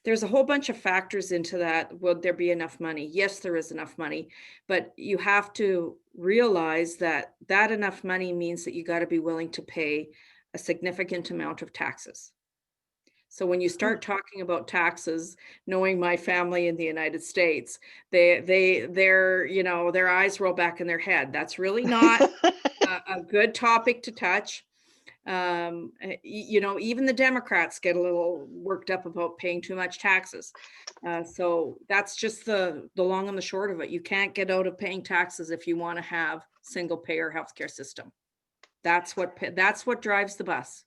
there's a whole bunch of factors into that. Would there be enough money? Yes, there is enough money, but you have to realize that enough money means that you got to be willing to pay a significant amount of taxes. So when you start talking about taxes, knowing my family in the United States, their eyes roll back in their head. That's really not a good topic to touch. Even the Democrats get a little worked up about paying too much taxes. So that's just the long and the short of it. You can't get out of paying taxes if you want to have single payer healthcare system. That's what drives the bus.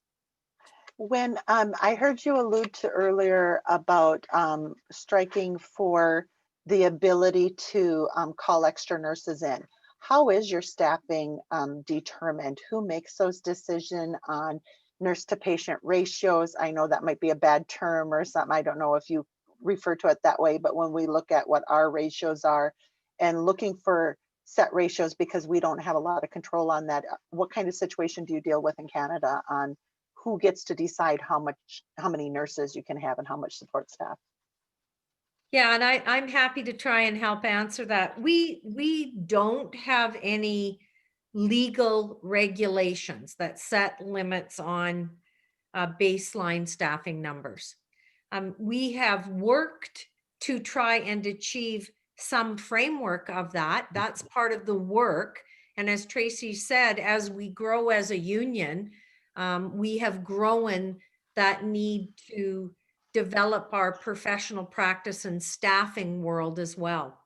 When I heard you allude to earlier about striking for the ability to call extra nurses in, how is your staffing determined? Who makes those decisions on nurse to patient ratios? I know that might be a bad term or something. I don't know if you refer to it that way, but when we look at what our ratios are and looking for set ratios, because we don't have a lot of control on that, what kind of situation do you deal with in Canada on who gets to decide how many nurses you can have and how much support staff? Yeah, and I'm happy to try and help answer that. We don't have any legal regulations that set limits on baseline staffing numbers. We have worked to try and achieve some framework of that. That's part of the work. And as Tracy said, as we grow as a union, we have grown that need to develop our professional practice and staffing world as well.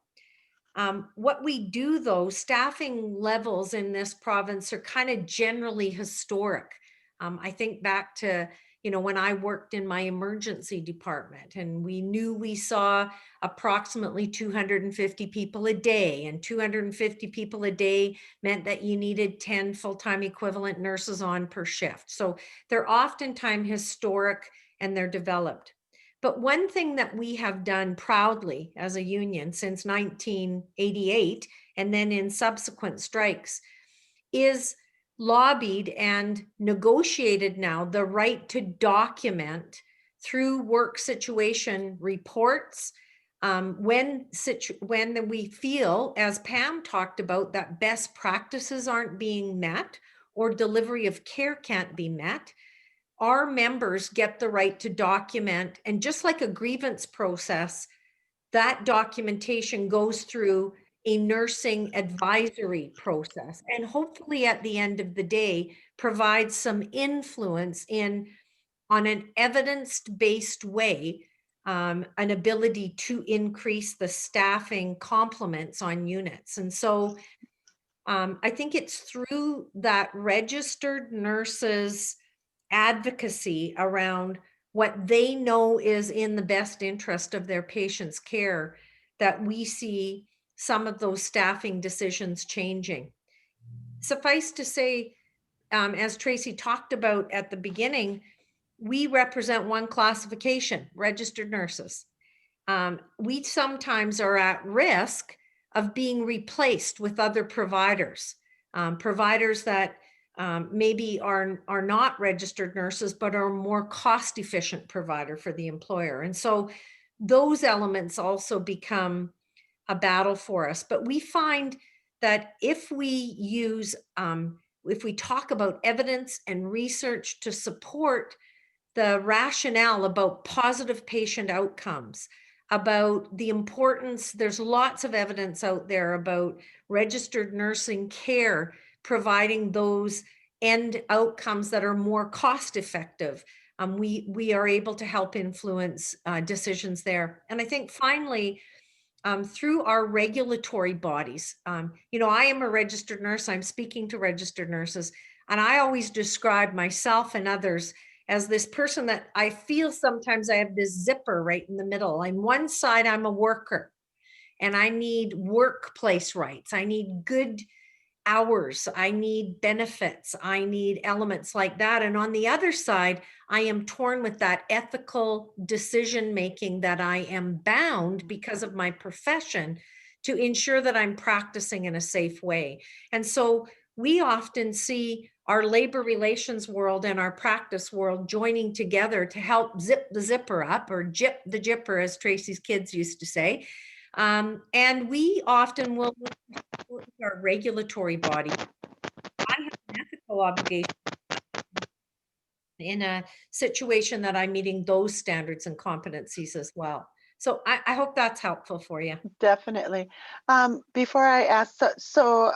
What we do though, staffing levels in this province are kind of generally historic. I think back to, when I worked in my emergency department, and we saw approximately 250 people a day, and 250 people a day meant that you needed 10 full-time equivalent nurses on per shift. So they're oftentimes historic and they're developed. But one thing that we have done proudly as a union since 1988, and then in subsequent strikes, is lobbied and negotiated now the right to document through work situation reports when we feel, as Pam talked about, that best practices aren't being met or delivery of care can't be met. Our members get the right to document, and just like a grievance process, that documentation goes through a nursing advisory process, and hopefully at the end of the day provides some influence on an evidence-based way, an ability to increase the staffing complements on units. And so I think it's through that registered nurses advocacy around what they know is in the best interest of their patients' care that we see some of those staffing decisions changing. Suffice to say, as Tracy talked about at the beginning, we represent one classification, registered nurses. We sometimes are at risk of being replaced with other providers. providers that maybe are not registered nurses, but are a more cost efficient provider for the employer. And so those elements also become a battle for us. But we find that if we talk about evidence and research to support the rationale about positive patient outcomes, about the importance, there's lots of evidence out there about registered nursing care providing those end outcomes that are more cost effective. We are able to help influence decisions there. And I think finally, through our regulatory bodies, I am a registered nurse, I'm speaking to registered nurses, and I always describe myself and others as this person that I feel sometimes I have this zipper right in the middle. On one side, I'm a worker and I need workplace rights. I need good hours. I need benefits. I need elements like that. And on the other side, I am torn with that ethical decision-making that I am bound because of my profession to ensure that I'm practicing in a safe way. And so we often see our labor relations world and our practice world joining together to help zip the zipper up, or jip the jipper, as Tracy's kids used to say. And we often will work with our regulatory body. I have an ethical obligation in a situation that I'm meeting those standards and competencies as well. So I hope that's helpful for you. Definitely. Before I ask, so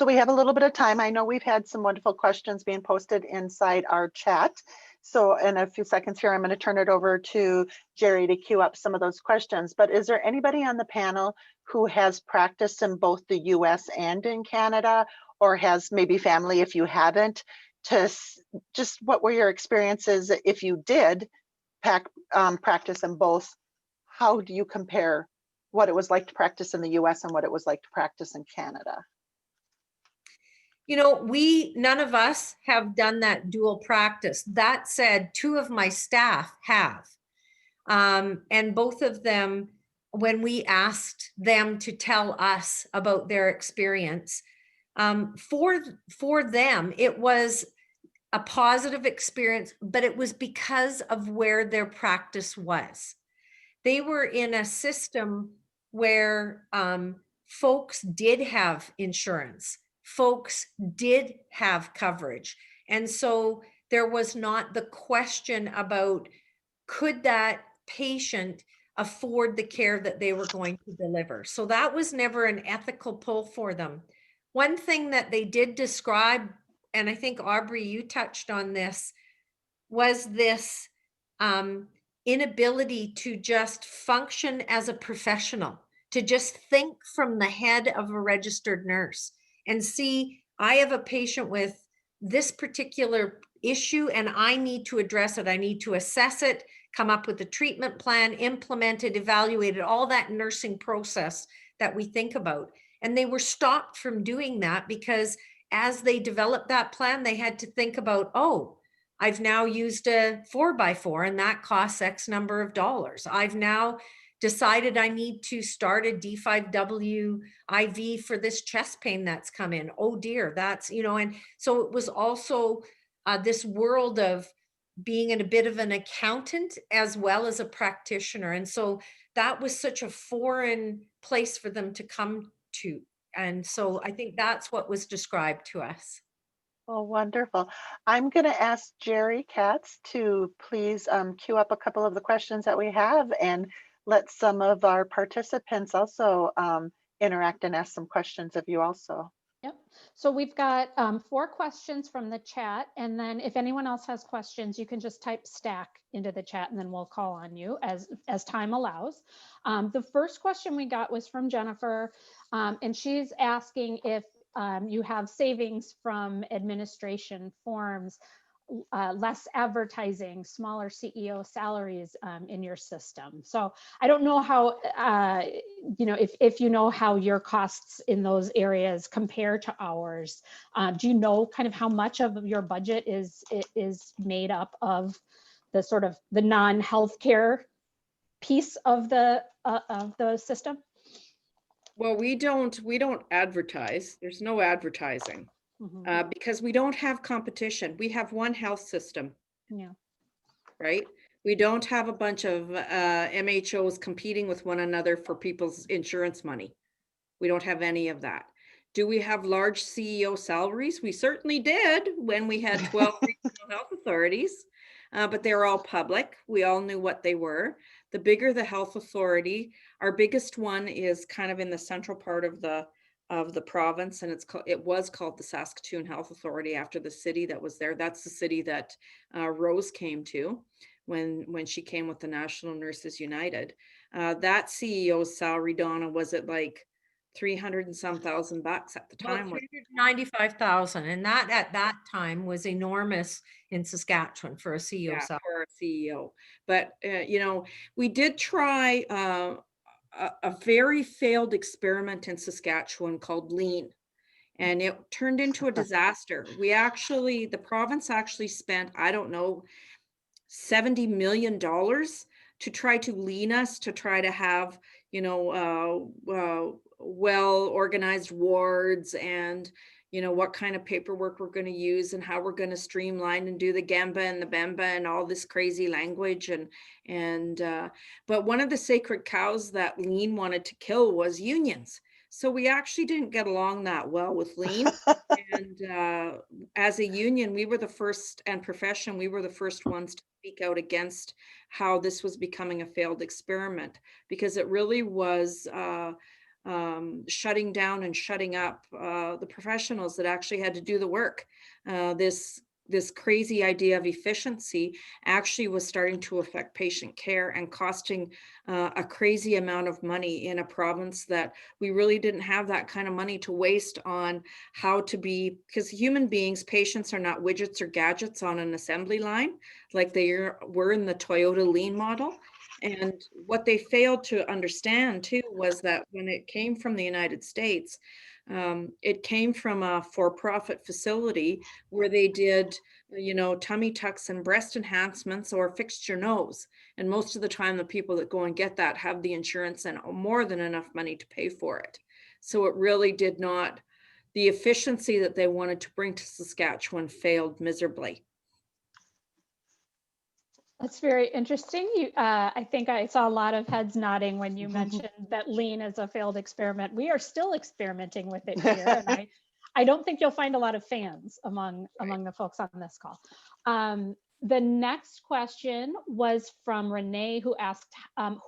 we have a little bit of time. I know we've had some wonderful questions being posted inside our chat. So in a few seconds here, I'm going to turn it over to Jerry to queue up some of those questions. But is there anybody on the panel who has practiced in both the US and in Canada, or has maybe family if you haven't? Just what were your experiences if you did practice in both? How do you compare what it was like to practice in the US and what it was like to practice in Canada? None of us have done that dual practice. That said, two of my staff have. And both of them, when we asked them to tell us about their experience, for them, it was a positive experience, but it was because of where their practice was. They were in a system where folks did have insurance, folks did have coverage. And so there was not the question about, could that patient afford the care that they were going to deliver? So that was never an ethical pull for them. One thing that they did describe, and I think Aubrey, you touched on this, was this inability to just function as a professional, to just think from the head of a registered nurse and see, I have a patient with this particular issue and I need to address it. I need to assess it, come up with a treatment plan, implement it, evaluate it, all that nursing process that we think about. And they were stopped from doing that because as they developed that plan, they had to think about, oh, I've now used a 4x4 and that costs X number of dollars. I've now decided I need to start a D5W IV for this chest pain that's come in. Oh dear, that's, and so it was also this world of being in a bit of an accountant as well as a practitioner. And so that was such a foreign place for them to come to. And so I think that's what was described to us. Oh, wonderful. I'm going to ask Jerry Katz to please queue up a couple of the questions that we have and let some of our participants also interact and ask some questions of you also. Yep. So we've got 4 questions from the chat. And then if anyone else has questions, you can just type stack into the chat and then we'll call on you as time allows. The first question we got was from Jennifer, and she's asking if you have savings from administration forms, less advertising, smaller CEO salaries in your system. So I don't know how, if you know how your costs in those areas compare to ours. Do you know kind of how much of your budget is made up of the sort of the non-healthcare piece of the system? Well, we don't advertise. There's no advertising Mhm. because we don't have competition. We have one health system, Yeah. right? We don't have a bunch of MHOs competing with one another for people's insurance money. We don't have any of that. Do we have large CEO salaries? We certainly did when we had 12 regional health authorities, but they were all public. We all knew what they were. The bigger the health authority, our biggest one is kind of in the central part of the province, and it was called the Saskatchewan Health Authority after the city that was there. That's the city that Rose came to when she came with the National Nurses United. That CEO's salary, Donna, was it like 300 and some thousand bucks at the About time? 395,000, and that at that time was enormous in Saskatchewan for a CEO Yeah, salary. for a CEO. But you know, we did try a very failed experiment in Saskatchewan called Lean, and it turned into a disaster. The province actually spent, I don't know, $70 million to try to lean us, to try to have, you know, well organized wards, and you know what kind of paperwork we're going to use and how we're going to streamline and do the Gamba and the Bemba and all this crazy language, and but one of the sacred cows that Lean wanted to kill was unions. So we actually didn't get along that well with Lean. And as a union, we were the first, and profession, we were the first ones to speak out against how this was becoming a failed experiment, because it really was shutting down and shutting up the professionals that actually had to do the work. This crazy idea of efficiency actually was starting to affect patient care and costing a crazy amount of money in a province that we really didn't have that kind of money to waste on how to be, because human beings, patients are not widgets or gadgets on an assembly line like they were in the Toyota Lean model. And what they failed to understand too was that when it came from the United States, it came from a for-profit facility where they did, you know, tummy tucks and breast enhancements or fixed your nose. And most of the time, the people that go and get that have the insurance and more than enough money to pay for it. So it really did not, the efficiency that they wanted to bring to Saskatchewan failed miserably. That's very interesting. I think I saw a lot of heads nodding when you mentioned that Lean is a failed experiment. We are still experimenting with it here, and I don't think you'll find a lot of fans among the folks on this call. The next question was from Renee, who asked,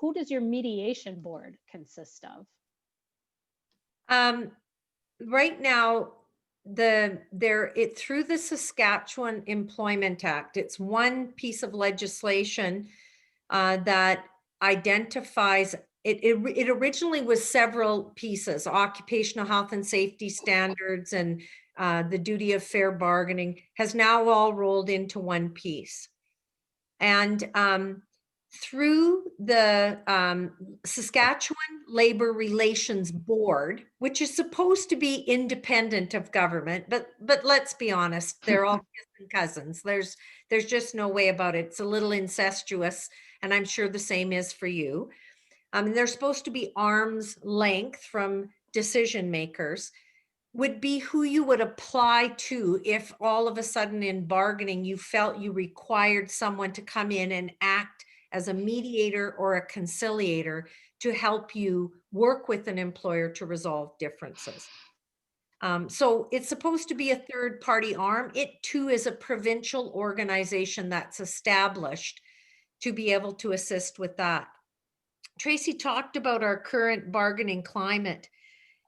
who does your mediation board consist of? Right now, through the Saskatchewan Employment Act, it's one piece of legislation that identifies it originally was several pieces: occupational health and safety standards and the duty of fair bargaining, has now all rolled into one piece. And through the Saskatchewan Labor Relations Board, which is supposed to be independent of government, but let's be honest, they're all cousins. There's just no way about it. It's a little incestuous, and I'm sure the same is for you. They're supposed to be arm's length from decision makers. Would be who you would apply to if all of a sudden in bargaining you felt you required someone to come in and act as a mediator or a conciliator to help you work with an employer to resolve differences. So it's supposed to be a third party arm. It too is a provincial organization that's established to be able to assist with that. Tracy talked about our current bargaining climate.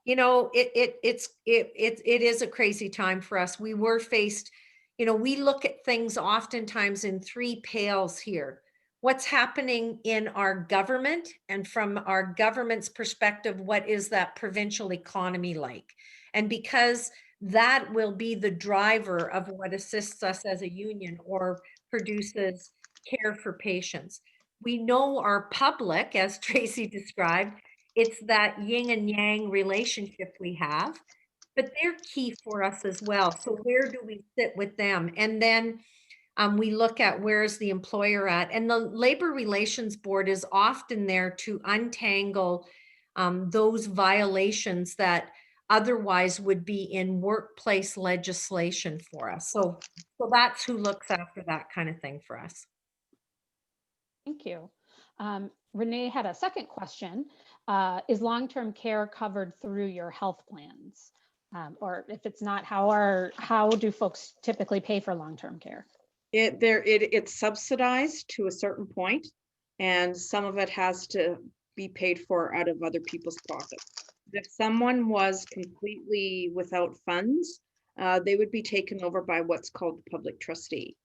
You know, it is a crazy time for us. We were faced, you know, we look at things oftentimes in three pails here. What's happening in our government, and from our government's perspective, what is that provincial economy like? And because that will be the driver of what assists us as a union or produces care for patients. We know our public, as Tracy described, it's that yin and yang relationship we have, but they're key for us as well. So where do we sit with them? And then we look at where's the employer at, and the Labor Relations Board is often there to untangle those violations that otherwise would be in workplace legislation for us. So that's who looks after that kind of thing for us. Thank you. Renee had a second question. Is long-term care covered through your health plans? Or if it's not, how do folks typically pay for long-term care? It's subsidized to a certain point, and some of it has to be paid for out of other people's pockets. If someone was completely without funds, they would be taken over by what's called the public trustee.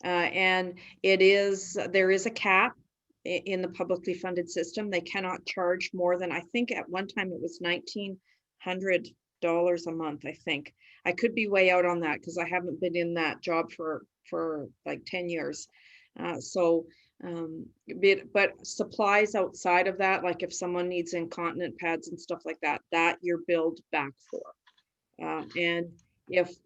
And there is a cap in the publicly funded system. They cannot charge more than, I think at one time it was $1,900 a month, I think. I could be way out on that because I haven't been in that job for like 10 years. But supplies outside of that, like if someone needs incontinent pads and stuff like that, that you're billed back for. And if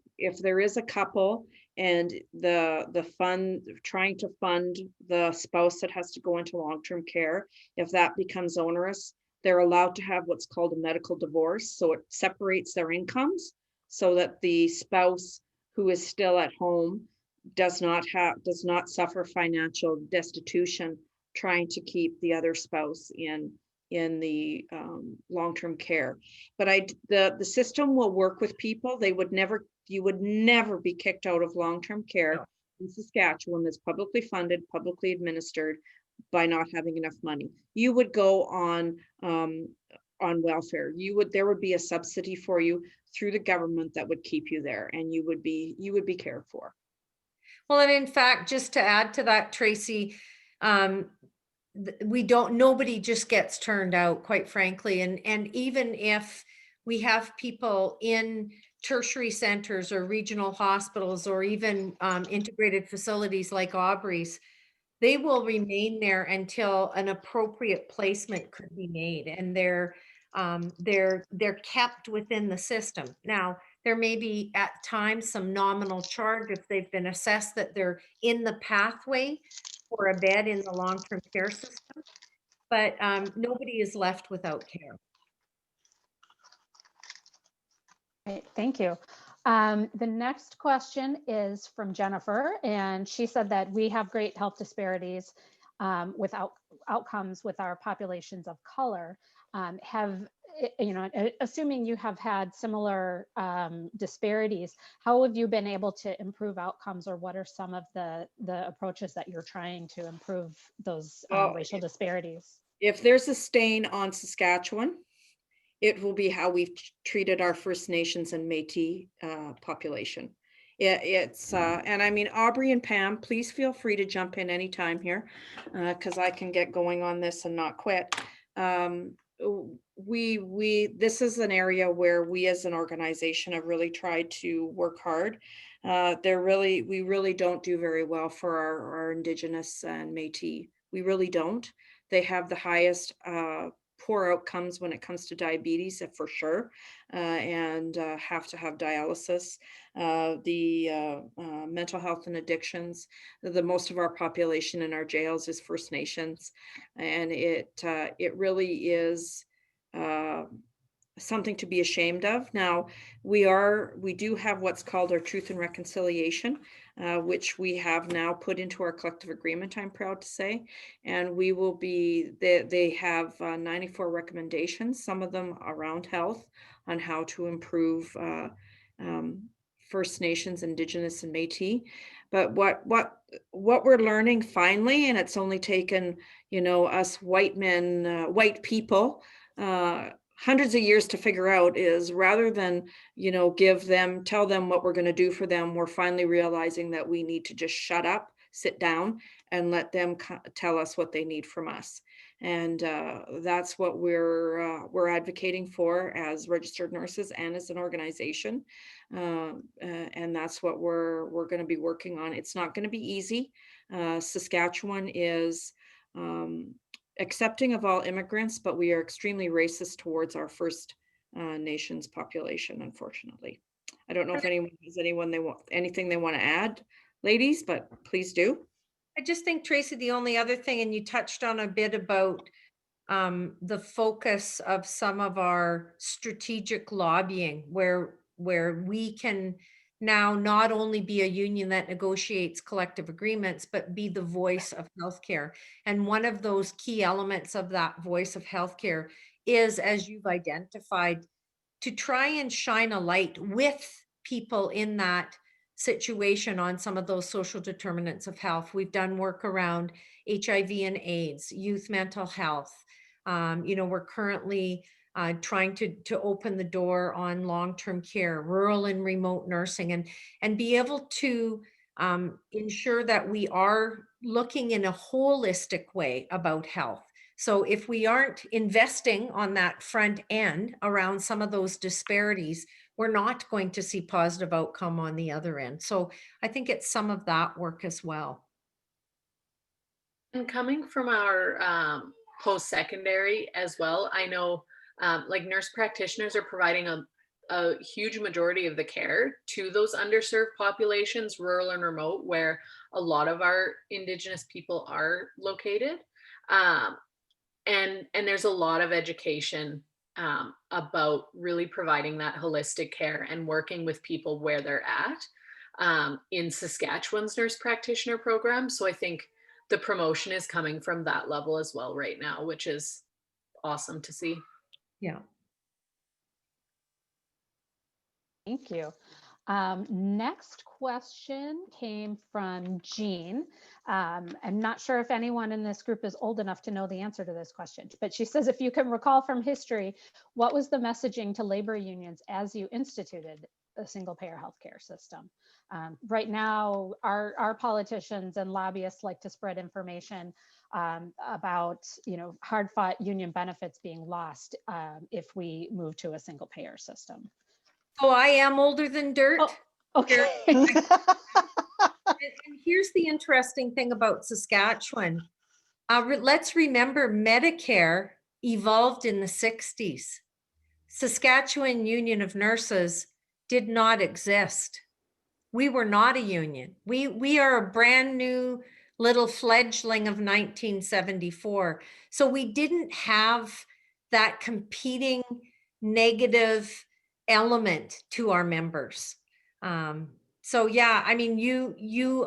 there is a couple and the fund trying to fund the spouse that has to go into long-term care, if that becomes onerous, they're allowed to have what's called a medical divorce. So it separates their incomes so that the spouse who is still at home does not suffer financial destitution trying to keep the other spouse in the long-term care. But the system will work with people. You would never be kicked out of long-term care in Saskatchewan that's publicly funded, publicly administered, by not having enough money. You would go on welfare. There would be a subsidy for you through the government that would keep you there, and you would be cared for. Well, and in fact, just to add to that, Tracy, nobody just gets turned out, quite frankly. And even if we have people in tertiary centers or regional hospitals or even integrated facilities like Aubrey's, they will remain there until an appropriate placement could be made, and they're kept within the system. Now, there may be at times some nominal charge if they've been assessed that they're in the pathway for a bed in the long-term care system, but nobody is left without care. Great, thank you. The next question is from Jennifer, and she said that we have great health disparities with outcomes with our populations of color. Assuming you have had similar disparities, how have you been able to improve outcomes, or what are some of the approaches that you're trying to improve those racial disparities? If there's a stain on Saskatchewan, it will be how we've treated our First Nations and Métis population. And I mean, Aubrey and Pam, please feel free to jump in anytime here, because I can get going on this and not quit. This is an area where we as an organization have really tried to work hard. We really don't do very well for our Indigenous and Métis. We really don't. They have the highest poor outcomes when it comes to diabetes, for sure, and have to have dialysis. The mental health and addictions. The most of our population in our jails is First Nations, and it really is something to be ashamed of. Now, we do have what's called our Truth and Reconciliation, which we have now put into our collective agreement, I'm proud to say, and we will be, they have 94 recommendations, some of them around health, on how to improve First Nations, Indigenous, and Métis. But what we're learning finally, and it's only taken, us white men, white people, hundreds of years to figure out, is rather than, tell them what we're going to do for them, we're finally realizing that we need to just shut up, sit down, and let them tell us what they need from us. And that's what we're advocating for as registered nurses and as an organization. And that's what we're going to be working on. It's not going to be easy. Saskatchewan is accepting of all immigrants, but we are extremely racist towards our First Nations population, unfortunately. I don't know if anyone has anything they want to add, ladies, but please do. I just think, Tracy, the only other thing, and you touched on a bit about the focus of some of our strategic lobbying, where we can now not only be a union that negotiates collective agreements, but be the voice of healthcare. And one of those key elements of that voice of healthcare is, as you've identified, to try and shine a light with people in that situation on some of those social determinants of health. We've done work around HIV and AIDS, youth mental health. We're currently trying to open the door on long-term care, rural and remote nursing, and be able to ensure that we are looking in a holistic way about health. So if we aren't investing on that front end around some of those disparities, we're not going to see positive outcome on the other end. So I think it's some of that work as well. And coming from our post-secondary as well, I know like nurse practitioners are providing a huge majority of the care to those underserved populations, rural and remote, where a lot of our Indigenous people are located. And there's a lot of education about really providing that holistic care and working with people where they're at in Saskatchewan's nurse practitioner program. So I think the promotion is coming from that level as well right now, which is awesome to see. Yeah. Thank you. Next question came from Jean. I'm not sure if anyone in this group is old enough to know the answer to this question, but she says, if you can recall from history, what was the messaging to labor unions as you instituted a single payer healthcare system? Right now, our politicians and lobbyists like to spread information about, hard-fought union benefits being lost if we move to a single payer system. Oh, I am older than dirt. Oh, okay. And here's the interesting thing about Saskatchewan. Let's remember Medicare evolved in the 60s. Saskatchewan Union of Nurses did not exist. We were not a union. We are a brand new little fledgling of 1974. So we didn't have that competing negative element to our members. So yeah, I mean, you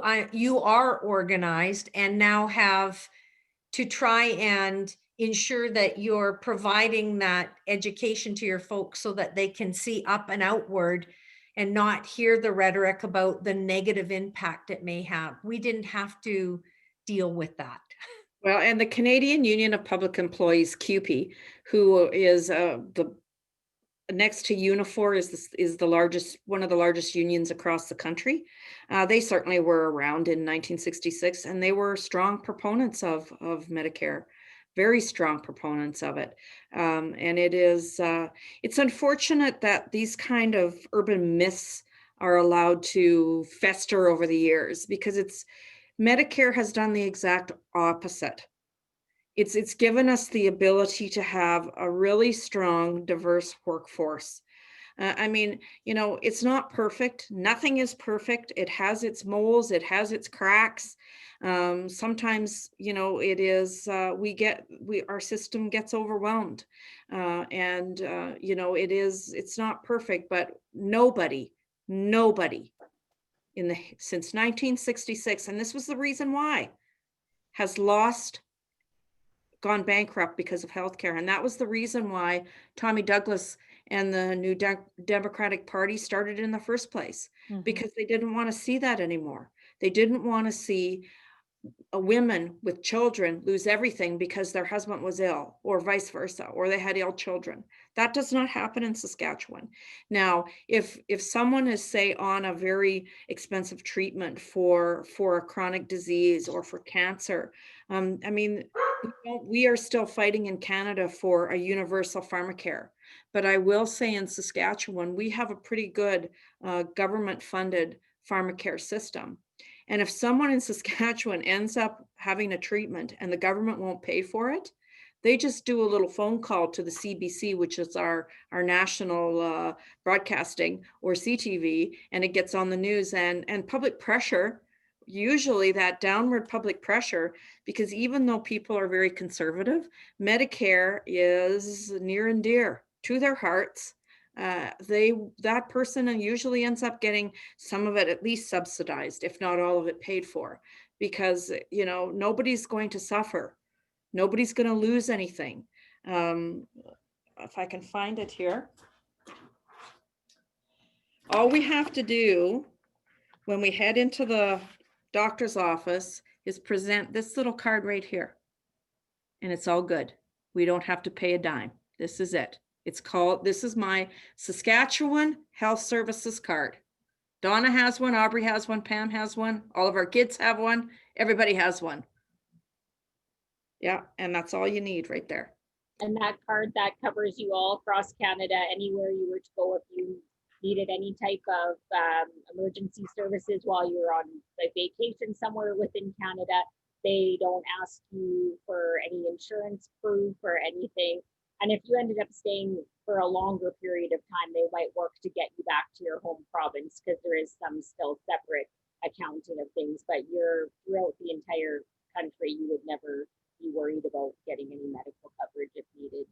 are organized and now have to try and ensure that you're providing that education to your folks so that they can see up and outward and not hear the rhetoric about the negative impact it may have. We didn't have to deal with that. Well, and the Canadian Union of Public Employees, CUPE, who is the next to Unifor is the largest, one of the largest unions across the country. They certainly were around in 1966, and they were strong proponents of Medicare, very strong proponents of it. And it's unfortunate that these kind of urban myths are allowed to fester over the years, because Medicare has done the exact opposite. It's given us the ability to have a really strong, diverse workforce. I mean, it's not perfect. Nothing is perfect. It has its moles, it has its cracks. Sometimes, it is, our system gets overwhelmed. It's not perfect, but nobody since 1966, and this was the reason why, has gone bankrupt because of healthcare. And that was the reason why Tommy Douglas and the new Democratic Party started in the first place, because they didn't want to see that anymore. They didn't want to see women with children lose everything because their husband was ill, or vice versa, or they had ill children. That does not happen in Saskatchewan. Now, if someone is, say, on a very expensive treatment for a chronic disease or for cancer, we are still fighting in Canada for a universal pharmacare. But I will say in Saskatchewan, we have a pretty good government-funded pharmacare system. And if someone in Saskatchewan ends up having a treatment and the government won't pay for it, they just do a little phone call to the CBC, which is our national broadcasting, or CTV, and it gets on the news, and public pressure usually that downward public pressure, because even though people are very conservative, Medicare is near and dear to their hearts. That person usually ends up getting some of it at least subsidized, if not all of it paid for, because nobody's going to suffer. Nobody's going to lose anything. If I can find it here. All we have to do when we head into the doctor's office is present this little card right here. And it's all good. We don't have to pay a dime. This is it. This is my Saskatchewan Health Services card. Donna has one, Aubrey has one, Pam has one, all of our kids have one, everybody has one. Yeah, and that's all you need right there. And that card, that covers you all across Canada, anywhere you were to go if you needed any type of emergency services while you're on like vacation somewhere within Canada. They don't ask you for any insurance proof or anything. And if you ended up staying for a longer period of time, they might work to get you back to your home province, because there is some still separate accounting of things, but you're throughout the entire country, you would never be worried about getting any medical coverage if needed.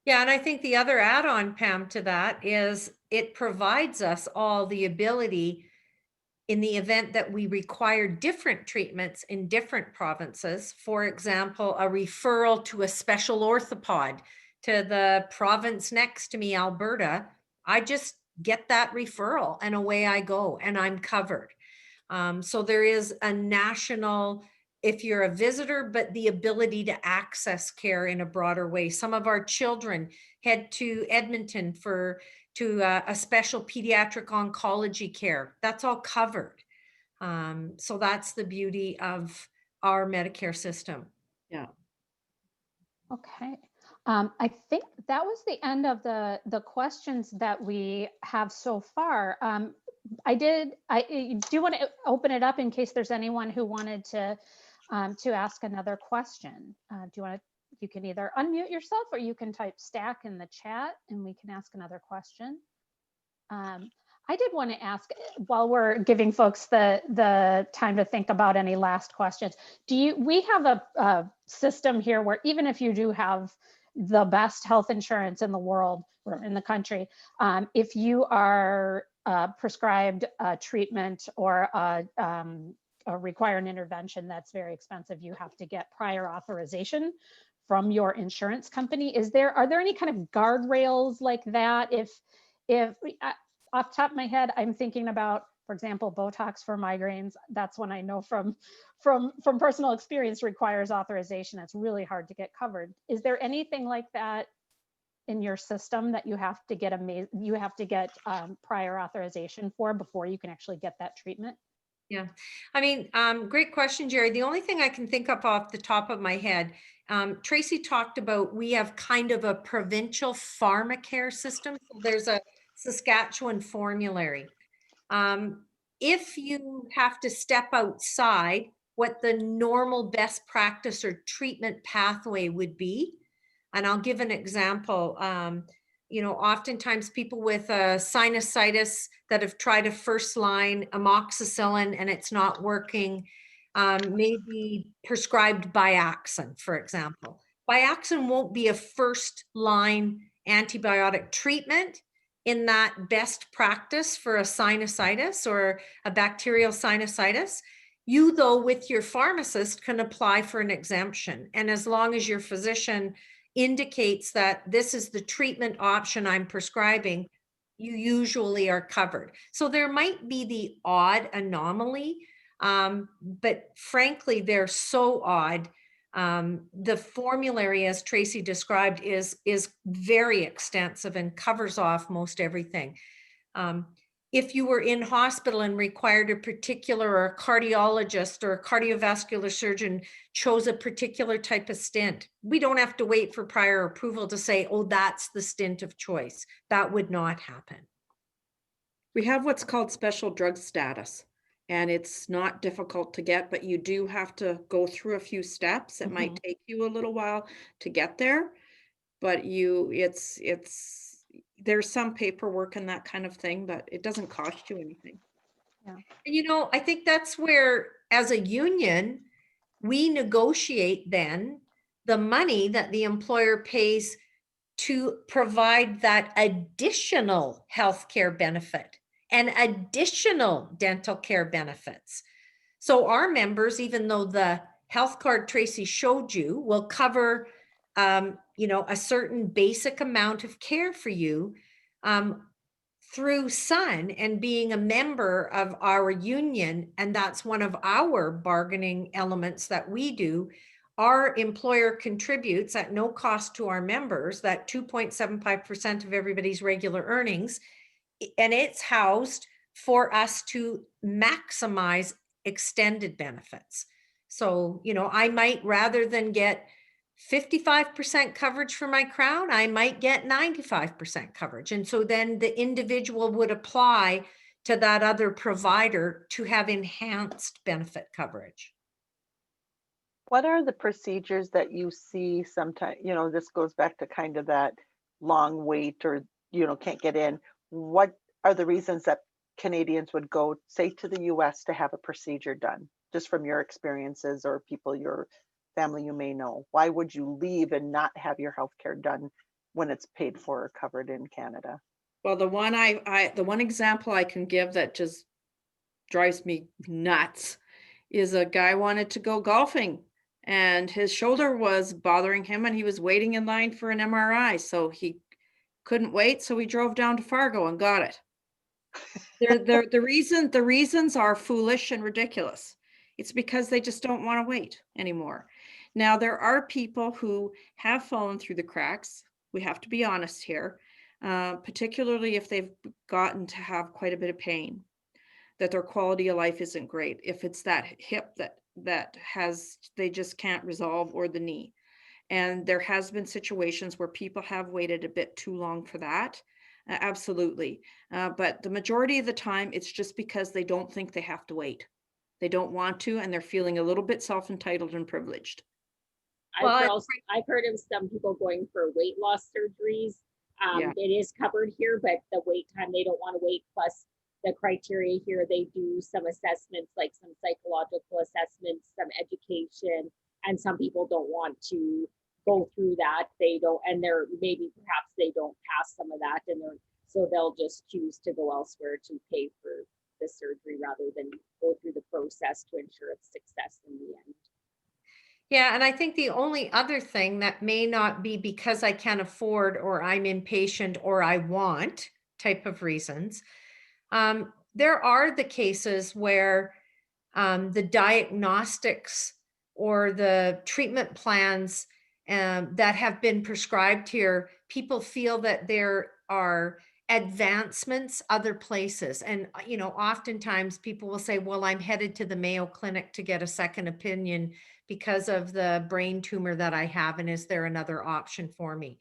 Yeah, and I think the other add-on, Pam, to that is it provides us all the ability, in the event that we require different treatments in different provinces, for example, a referral to a special orthopod to the province next to me, Alberta, I just get that referral and away I go and I'm covered. So there is a national, if you're a visitor, but the ability to access care in a broader way. Some of our children head to Edmonton to a special pediatric oncology care. That's all covered. So that's the beauty of our Medicare system. Yeah. Okay. I think that was the end of the questions that we have so far. I do want to open it up in case there's anyone who wanted to ask another question. You can either unmute yourself or you can type stack in the chat and we can ask another question. I did want to ask, while we're giving folks the time to think about any last questions, we have a system here where even if you do have the best health insurance in the world or in the country, if you are prescribed a treatment or require an intervention that's very expensive, you have to get prior authorization from your insurance company. Are there any kind of guardrails like that? If off the top of my head, I'm thinking about, for example, Botox for migraines. That's one I know from personal experience requires authorization. It's really hard to get covered. Is there anything like that in your system that you have to get prior authorization for before you can actually get that treatment? Yeah, I mean, great question, Jerry. The only thing I can think of off the top of my head, Tracy talked about, we have kind of a provincial pharmacare system. So there's a Saskatchewan formulary. If you have to step outside what the normal best practice or treatment pathway would be, and I'll give an example. Oftentimes people with sinusitis that have tried a first line amoxicillin and it's not working, may be prescribed Biaxin, for example. Biaxin won't be a first line antibiotic treatment in that best practice for a sinusitis or a bacterial sinusitis. You, though, with your pharmacist can apply for an exemption. And as long as your physician indicates that this is the treatment option I'm prescribing, you usually are covered. So there might be the odd anomaly, but frankly, they're so odd. The formulary, as Tracy described, is very extensive and covers off most everything. If you were in hospital and required a particular, or a cardiologist or a cardiovascular surgeon chose a particular type of stent, we don't have to wait for prior approval to say, oh, that's the stent of choice. That would not happen. We have what's called special drug status, and it's not difficult to get, but you do have to go through a few steps. It might take you a little while to get there, but there's some paperwork and that kind of thing, but it doesn't cost you anything. And I think that's where, as a union, we negotiate then the money that the employer pays to provide that additional healthcare benefit and additional dental care benefits. So our members, even though the health card Tracy showed you will cover, a certain basic amount of care for you, through SUN and being a member of our union, and that's one of our bargaining elements that we do, our employer contributes at no cost to our members, that 2.75% of everybody's regular earnings, and it's housed for us to maximize extended benefits. So, I might, rather than get 55% coverage for my crown, I might get 95% coverage. And so then the individual would apply to that other provider to have enhanced benefit coverage. What are the procedures that you see sometimes, this goes back to kind of that long wait or, can't get in. What are the reasons that Canadians would go, say, to the US to have a procedure done, just from your experiences or people, your family you may know? Why would you leave and not have your healthcare done when it's paid for or covered in Canada? Well, the one example I can give that just drives me nuts is a guy wanted to go golfing and his shoulder was bothering him and he was waiting in line for an MRI. So he couldn't wait. So he drove down to Fargo and got it. The reasons are foolish and ridiculous. It's because they just don't want to wait anymore. Now, there are people who have fallen through the cracks. We have to be honest here, particularly if they've gotten to have quite a bit of pain, that their quality of life isn't great. If it's that hip that they just can't resolve, or the knee. And there has been situations where people have waited a bit too long for that. Absolutely. But the majority of the time, it's just because they don't think they have to wait. They don't want to, and they're feeling a little bit self-entitled and privileged. I've heard of some people going for weight loss surgeries. It is covered here, but the wait time, they don't want to wait. Plus the criteria here, they do some assessments, like some psychological assessments, some education, and some people don't want to go through that. They don't, and perhaps they don't pass some of that, and so they'll just choose to go elsewhere to pay for the surgery rather than go through the process to ensure its success in the end. Yeah, and I think the only other thing that may not be because I can't afford, or I'm impatient, or I want type of reasons. There are the cases where the diagnostics or the treatment plans that have been prescribed here, people feel that there are advancements other places. And, oftentimes people will say, well, I'm headed to the Mayo Clinic to get a second opinion because of the brain tumor that I have. And is there another option for me?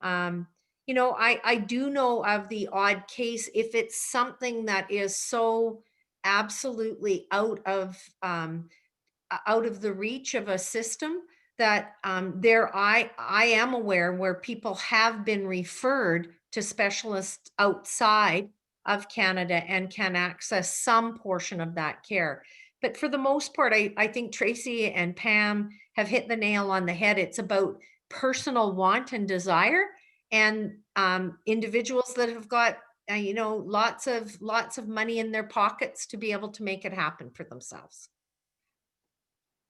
I do know of the odd case, if it's something that is so absolutely out of the reach of a system, that I am aware where people have been referred to specialists outside of Canada and can access some portion of that care. But for the most part, I think Tracy and Pam have hit the nail on the head. It's about personal want and desire, and individuals that have got lots of money in their pockets to be able to make it happen for themselves.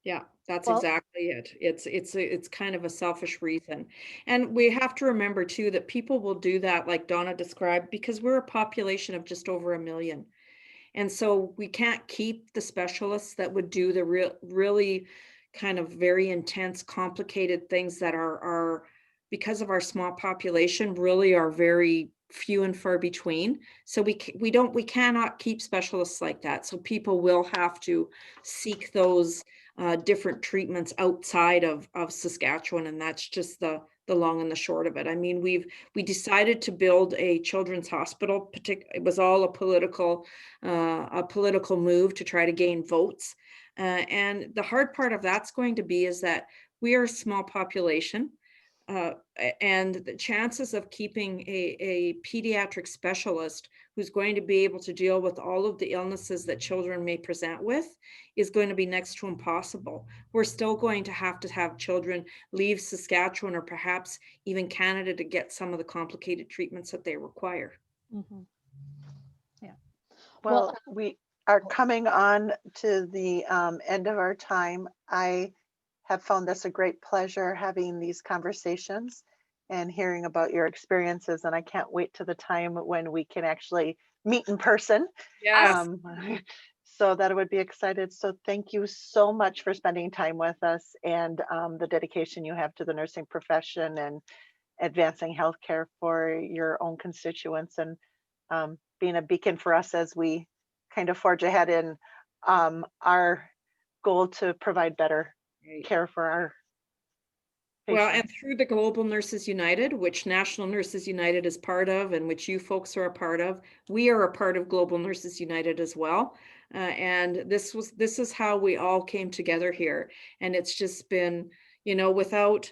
Yeah, that's exactly it. It's kind of a selfish reason. And we have to remember too that people will do that, like Donna described, because we're a population of just over 1 million. And so we can't keep the specialists that would do the really kind of very intense, complicated things that are because of our small population, really are very few and far between. So we cannot keep specialists like that. So people will have to seek those different treatments outside of Saskatchewan, and that's just the long and the short of it. I mean, we decided to build a children's hospital. It was all a political move to try to gain votes, and the hard part of that's going to be is that we are a small population. and the chances of keeping a pediatric specialist who's going to be able to deal with all of the illnesses that children may present with is going to be next to impossible. We're still going to have children leave Saskatchewan or perhaps even Canada to get some of the complicated treatments that they require. Mhm. Yeah. Well, we are coming on to the end of our time. I have found this a great pleasure having these conversations and hearing about your experiences. And I can't wait to the time when we can actually meet in person. Yes. So that I would be excited. So thank you so much for spending time with us and the dedication you have to the nursing profession and advancing healthcare for your own constituents, and being a beacon for us as we kind of forge ahead in our goal to provide better care for our patients. Well, and through the Global Nurses United, which National Nurses United is part of and which you folks are a part of, we are a part of Global Nurses United as well. And this is how we all came together here. And it's just been, you know, without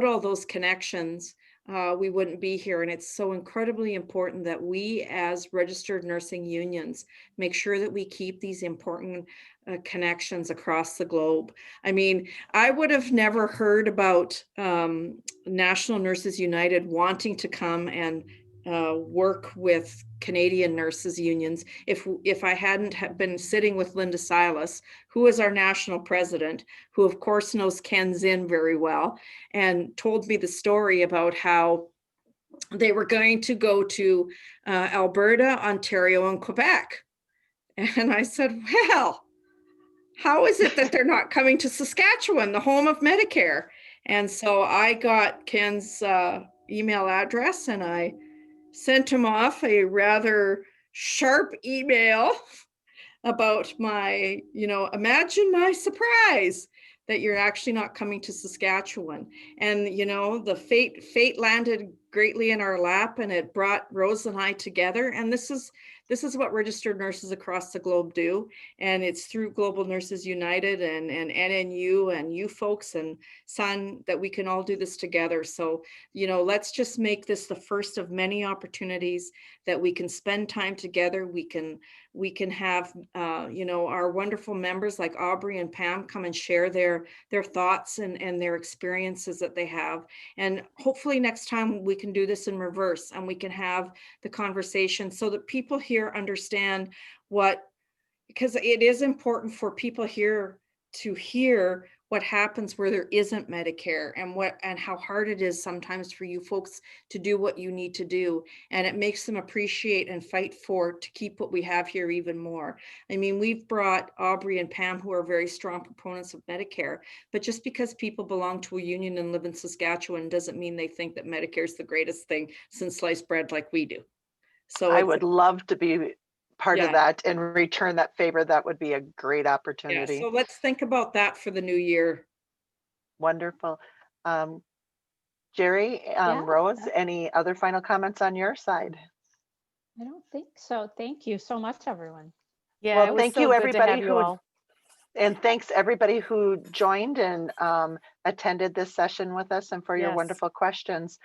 all those connections, we wouldn't be here. And it's so incredibly important that we as registered nursing unions make sure that we keep these important connections across the globe. I mean, I would have never heard about National Nurses United wanting to come and work with Canadian nurses unions if I hadn't been sitting with Linda Silas, who is our national president, who of course knows Ken Zinn very well, and told me the story about how they were going to go to Alberta, Ontario, and Quebec. And I said, well, how is it that they're not coming to Saskatchewan, the home of Medicare? And so I got Ken's email address and I sent him off a rather sharp email about my, you know, imagine my surprise that you're actually not coming to Saskatchewan. And, you know, the fate landed greatly in our lap and it brought Rose and I together. And this is what registered nurses across the globe do. And it's through Global Nurses United and NNU and you folks and Sun that we can all do this together. So, you know, let's just make this the first of many opportunities that we can spend time together. We can have, you know, our wonderful members like Aubrey and Pam come and share their thoughts and their experiences that they have. And hopefully next time we can do this in reverse and we can have the conversation so that people here understand because it is important for people here to hear what happens where there isn't Medicare and how hard it is sometimes for you folks to do what you need to do. And it makes them appreciate and fight to keep what we have here even more. I mean, we've brought Aubrey and Pam, who are very strong proponents of Medicare, but just because people belong to a union and live in Saskatchewan doesn't mean they think that Medicare is the greatest thing since sliced bread like we do. So I would love to be part of that and return that favor. That would be a great opportunity. Yeah, so let's think about that for the new year. Wonderful. Jerry, Rose, any other final comments on your side? I don't think so. Thank you so much, everyone. Yeah, well, it was thank so you good everybody to have you all. And thanks everybody who joined and attended this session with us and for your Yes. wonderful questions.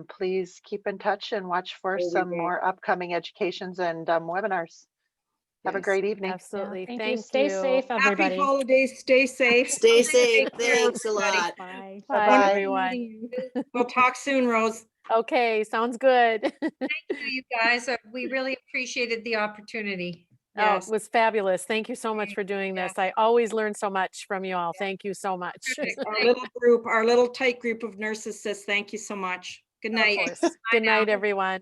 Please keep in touch and watch for some more upcoming educations and webinars. Have a great evening. Absolutely. Thank Thank you. Stay safe, everybody. Happy holidays. Stay safe. Stay safe. Take care, Thanks a everybody. lot. Bye. Bye, Bye-bye. everyone. We'll talk soon, Rose. Okay, sounds good. Thank you, you guys. We really appreciated the opportunity. Oh, Yes. it was fabulous. Thank you so much for doing this. I always learn so much from you all. Thank you so much. Our little tight group of nurses says thank you so much. Good night. Of course. Good night, everyone.